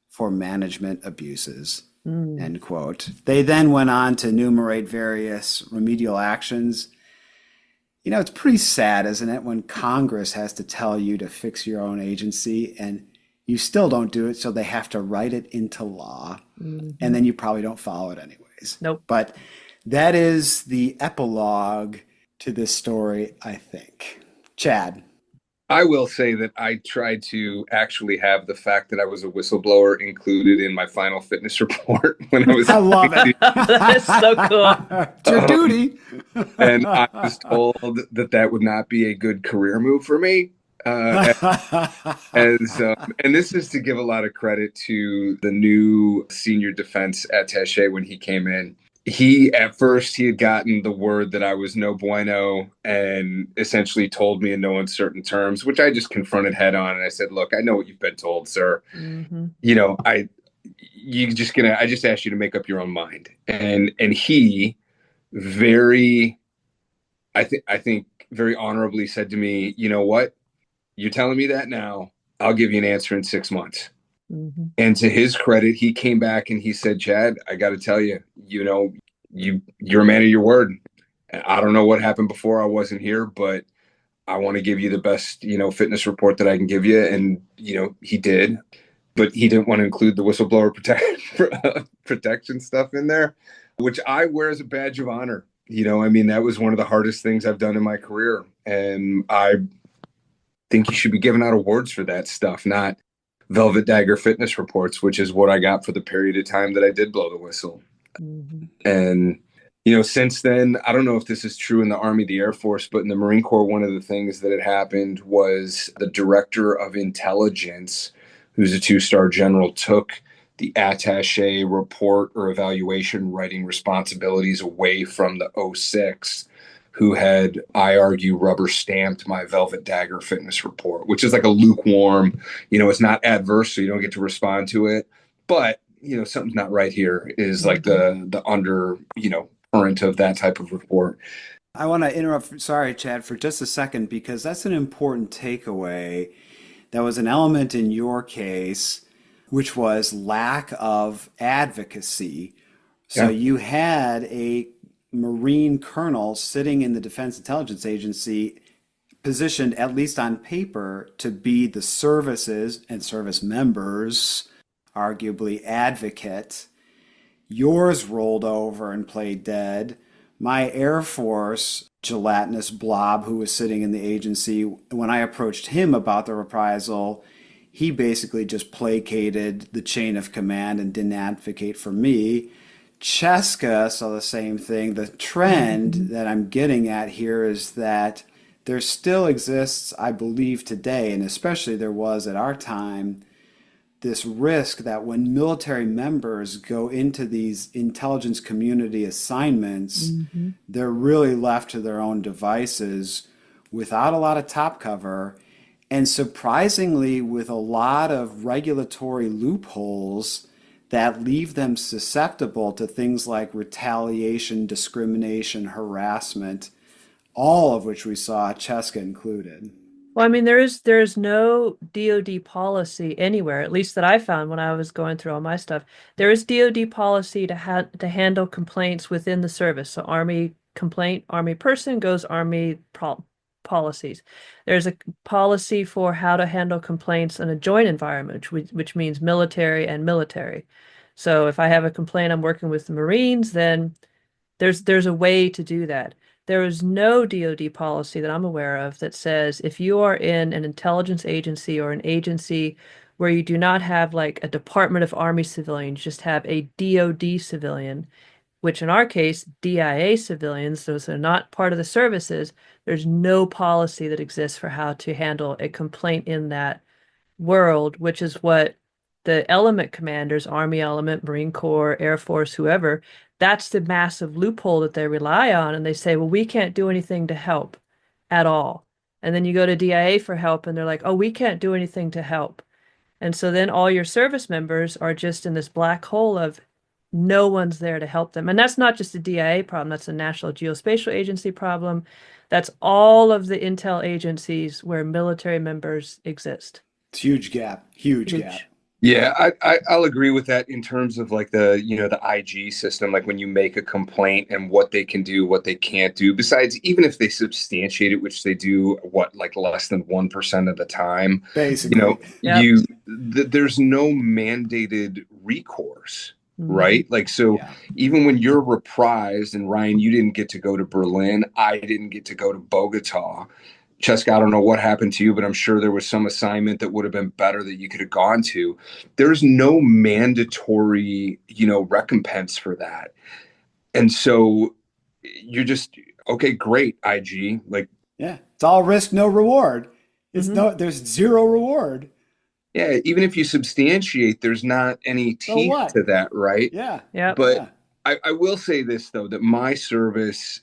Speaker 1: for management abuses. End quote. They then went on to enumerate various remedial actions. You know, it's pretty sad, isn't it, when Congress has to tell you to fix your own agency and you still don't do it, so they have to write it into law, and then you probably don't follow it anyways.
Speaker 2: Nope.
Speaker 1: But that is the epilogue to this story, I think. Chad.
Speaker 3: I will say that I tried to actually have the fact that I was a whistleblower included in my final fitness report when I was.
Speaker 1: I love it.
Speaker 2: That is so cool.
Speaker 1: It's your duty.
Speaker 3: And I was told that that would not be a good career move for me. And this is to give a lot of credit to the new senior defense attaché when he came in. At first he had gotten the word that I was no bueno and essentially told me in no uncertain terms, which I just confronted head on. And I said, look, I know what you've been told, sir.
Speaker 2: Mm-hmm.
Speaker 3: I just asked you to make up your own mind. And he I think very honorably said to me, you know what? You're telling me that now. I'll give you an answer in 6 months.
Speaker 2: Mm-hmm.
Speaker 3: And to his credit, he came back and he said, Chad, I got to tell you, you're a man of your word. And I don't know what happened before I wasn't here, but I want to give you the best, fitness report that I can give you. And, he did, but he didn't want to include the whistleblower protection stuff in there, which I wear as a badge of honor. That was one of the hardest things I've done in my career. And I think you should be giving out awards for that stuff, not Velvet Dagger fitness reports, which is what I got for the period of time that I did blow the whistle.
Speaker 2: Mm-hmm.
Speaker 3: And, since then, I don't know if this is true in the Army, the Air Force, but in the Marine Corps, one of the things that had happened was the director of intelligence, who's a 2-star general, took the attaché report or evaluation writing responsibilities away from the 06, who had, I argue, rubber stamped my Velvet Dagger fitness report, which is like a lukewarm, it's not adverse, so you don't get to respond to it. But, something's not right here is like the under, current of that type of report.
Speaker 1: I want to interrupt, sorry, Chad, for just a second, because that's an important takeaway. That was an element in your case, which was lack of advocacy. So you had a Marine colonel sitting in the Defense Intelligence Agency, positioned, at least on paper, to be the services and service members, arguably advocate. Yours rolled over and played dead. My Air Force gelatinous blob who was sitting in the agency, when I approached him about the reprisal, he basically just placated the chain of command and didn't advocate for me. Cheska saw the same thing. The trend that I'm getting at here is that there still exists, I believe today, and especially there was at our time, this risk that when military members go into these intelligence community assignments, they're really left to their own devices without a lot of top cover, and surprisingly with a lot of regulatory loopholes that leave them susceptible to things like retaliation, discrimination, harassment, all of which we saw, Cheska included.
Speaker 2: Well, there's no DoD policy anywhere, at least that I found when I was going through all my stuff. There is DoD policy to handle complaints within the service. So Army complaint, Army person goes Army policies. There's a policy for how to handle complaints in a joint environment, which means military and military. So if I have a complaint, I'm working with the Marines, then there's a way to do that. There is no DoD policy that I'm aware of that says if you are in an intelligence agency or an agency where you do not have like a Department of Army civilian, you just have a DoD civilian, which in our case, DIA civilians, those are not part of the services, there's no policy that exists for how to handle a complaint in that world, which is what the element commanders, Army element, Marine Corps, Air Force, whoever, that's the massive loophole that they rely on. And they say, well, we can't do anything to help at all. And then you go to DIA for help and they're like, oh, we can't do anything to help. And so then all your service members are just in this black hole of no one's there to help them. And that's not just a DIA problem. That's a National Geospatial Agency problem. That's all of the intel agencies where military members exist.
Speaker 1: It's huge gap. Huge gap.
Speaker 3: Yeah, I'll agree with that in terms of like the IG system, like when you make a complaint and what they can do, what they can't do. Besides, even if they substantiate it, which they do, like less than 1% of the time,
Speaker 1: basically,
Speaker 3: there's no mandated recourse, right? Like, so even when you're reprised, and Ryan, you didn't get to go to Berlin, I didn't get to go to Bogota. Cheska, I don't know what happened to you, but I'm sure there was some assignment that would have been better that you could have gone to. There's no mandatory, recompense for that. And so you're just, okay, great, IG. Like,
Speaker 1: yeah, it's all risk, no reward. There's zero reward.
Speaker 3: Yeah, even if you substantiate, there's not any teeth to that, right?
Speaker 1: Yeah.
Speaker 3: But
Speaker 1: yeah.
Speaker 3: I will say this, though, that my service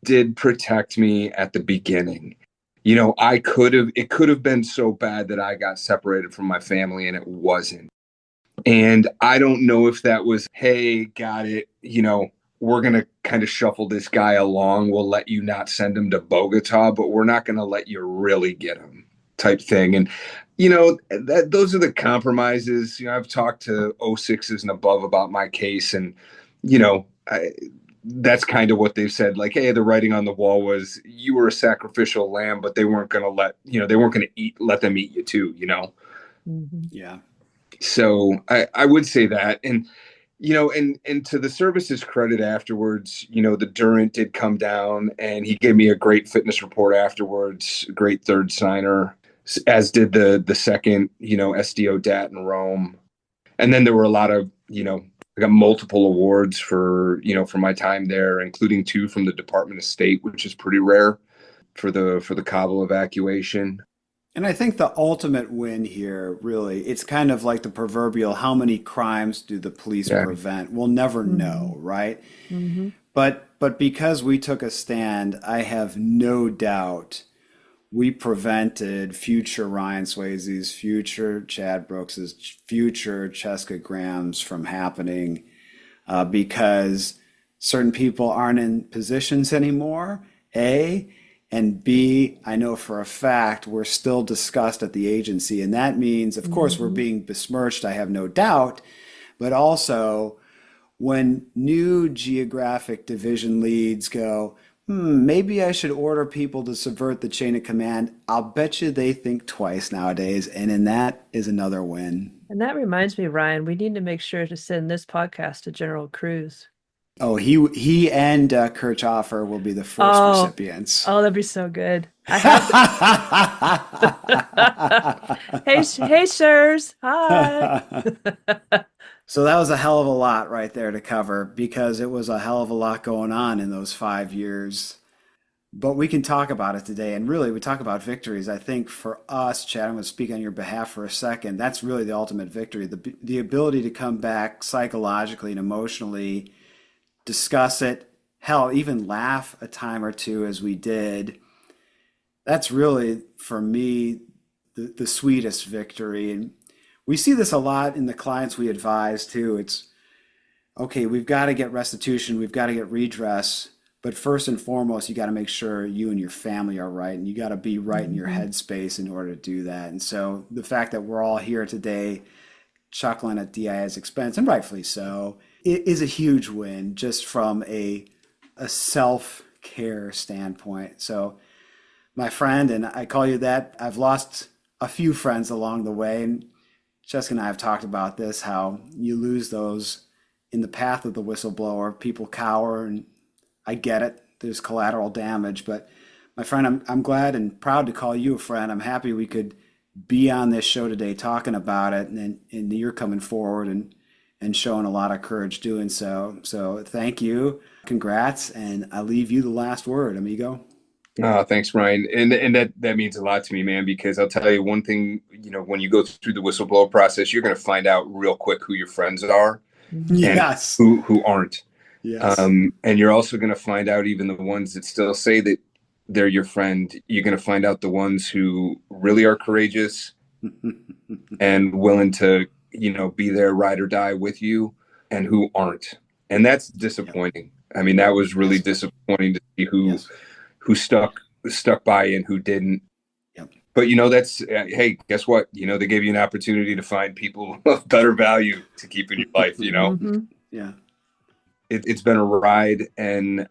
Speaker 3: did protect me at the beginning. It could have been so bad that I got separated from my family, and it wasn't. And I don't know if that was, hey, got it, we're going to kind of shuffle this guy along. We'll let you not send him to Bogota, but we're not going to let you really get him type thing. And, those are the compromises. I've talked to 06s and above about my case, and, that's kind of what they've said. Like, hey, the writing on the wall was you were a sacrificial lamb, but they weren't going to let them eat you too,
Speaker 2: Mm-hmm.
Speaker 1: Yeah.
Speaker 3: So I would say that. And, and to the service's credit afterwards, the Durant did come down and he gave me a great fitness report afterwards, great third signer, as did the second, SDO DAT in Rome. And then there were a lot of, I got multiple awards for my time there, including 2 from the Department of State, which is pretty rare for the Kabul evacuation.
Speaker 1: And I think the ultimate win here, really, it's kind of like the proverbial, how many crimes do the police prevent? We'll never know, right?
Speaker 2: Mm-hmm.
Speaker 1: But because we took a stand, I have no doubt we prevented future Ryan Swayze's, future Chad Brooks's, future Francescagrahams from happening because certain people aren't in positions anymore, A. And B, I know for a fact we're still discussed at the agency. And that means, of course, we're being besmirched, I have no doubt. But also, when new geographic division leads go, maybe I should order people to subvert the chain of command, I'll bet you they think twice nowadays. And that is another win.
Speaker 2: And that reminds me, Ryan, we need to make sure to send this podcast to General Cruz.
Speaker 1: Oh, he and Kirchhoffer will be the first recipients.
Speaker 2: Oh, that'd be so good. Hey, sirs. Hi.
Speaker 1: So that was a hell of a lot right there to cover because it was a hell of a lot going on in those 5 years. But we can talk about it today. And really, we talk about victories. I think for us, Chad, I'm going to speak on your behalf for a second. That's really the ultimate victory. The ability to come back psychologically and emotionally, discuss it, hell, even laugh a time or two as we did. That's really, for me, the sweetest victory. And we see this a lot in the clients we advise too. It's, okay, we've got to get restitution, we've got to get redress, but first and foremost, you got to make sure you and your family are right, and you got to be right in your headspace in order to do that. And so the fact that we're all here today chuckling at DI's expense, and rightfully so, it is a huge win just from a self-care standpoint. So my friend, and I call you that, I've lost a few friends along the way, and Jessica and I have talked about this, how you lose those in the path of the whistleblower. People cower, and I get it. There's collateral damage, but my friend, I'm glad and proud to call you a friend. I'm happy we could be on this show today talking about it, and you're coming forward and showing a lot of courage doing so. So thank you. Congrats. And I leave you the last word, amigo.
Speaker 3: Oh, thanks, Ryan. And that means a lot to me, man, because I'll tell you one thing, when you go through the whistleblower process, you're going to find out real quick who your friends are
Speaker 1: Yes.
Speaker 3: and who aren't.
Speaker 1: Yes.
Speaker 3: And you're also going to find out even the ones that still say that they're your friend. You're going to find out the ones who really are courageous and willing to, be there, ride or die with you, and who aren't. And that's disappointing. Yep. I mean, that was really disappointing to see who stuck by and who didn't.
Speaker 1: Yep.
Speaker 3: But, that's, hey, guess what? They gave you an opportunity to find people of better value to keep in your life,
Speaker 2: Mm-hmm.
Speaker 1: Yeah.
Speaker 3: It's been a ride, and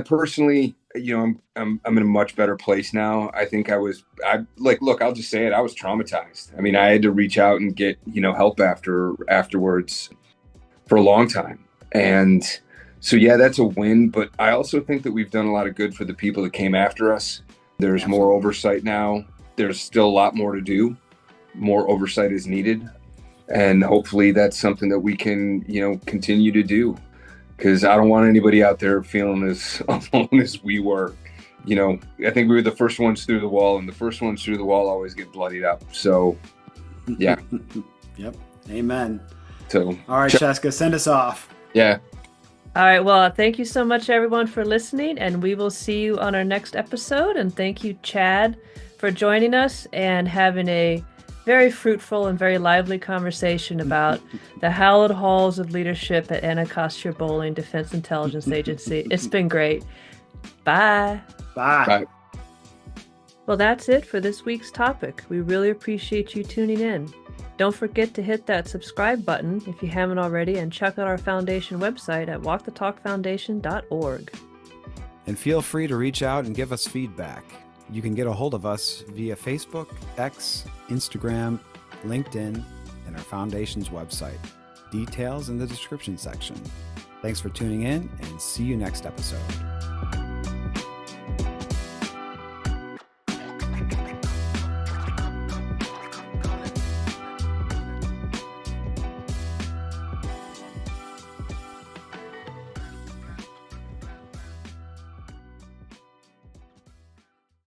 Speaker 3: personally, I'm in a much better place now. I think look, I'll just say it. I was traumatized. I mean, I had to reach out and get help afterwards for a long time, and so that's a win. But I also think that we've done a lot of good for the people that came after us. There's more oversight now. There's still a lot more to do. More oversight is needed. And hopefully that's something that we can, continue to do. Because I don't want anybody out there feeling as alone as we were. I think we were the first ones through the wall, and the first ones through the wall always get bloodied up. So, yeah.
Speaker 1: Yep. Amen.
Speaker 3: So,
Speaker 1: all right, Cheska, send us off.
Speaker 3: Yeah.
Speaker 2: All right. Well, thank you so much, everyone, for listening, and we will see you on our next episode. And thank you, Chad, for joining us and having a very fruitful and very lively conversation about the hallowed halls of leadership at Anacostia Bowling Defense Intelligence Agency. It's been great. Bye.
Speaker 1: Bye.
Speaker 3: Bye.
Speaker 2: Well, that's it for this week's topic. We really appreciate you tuning in. Don't forget to hit that subscribe button if you haven't already, and check out our foundation website at walkthetalkfoundation.org.
Speaker 1: And feel free to reach out and give us feedback. You can get a hold of us via Facebook, X, Instagram, LinkedIn, and our foundation's website. Details in the description section. Thanks for tuning in, and see you next episode.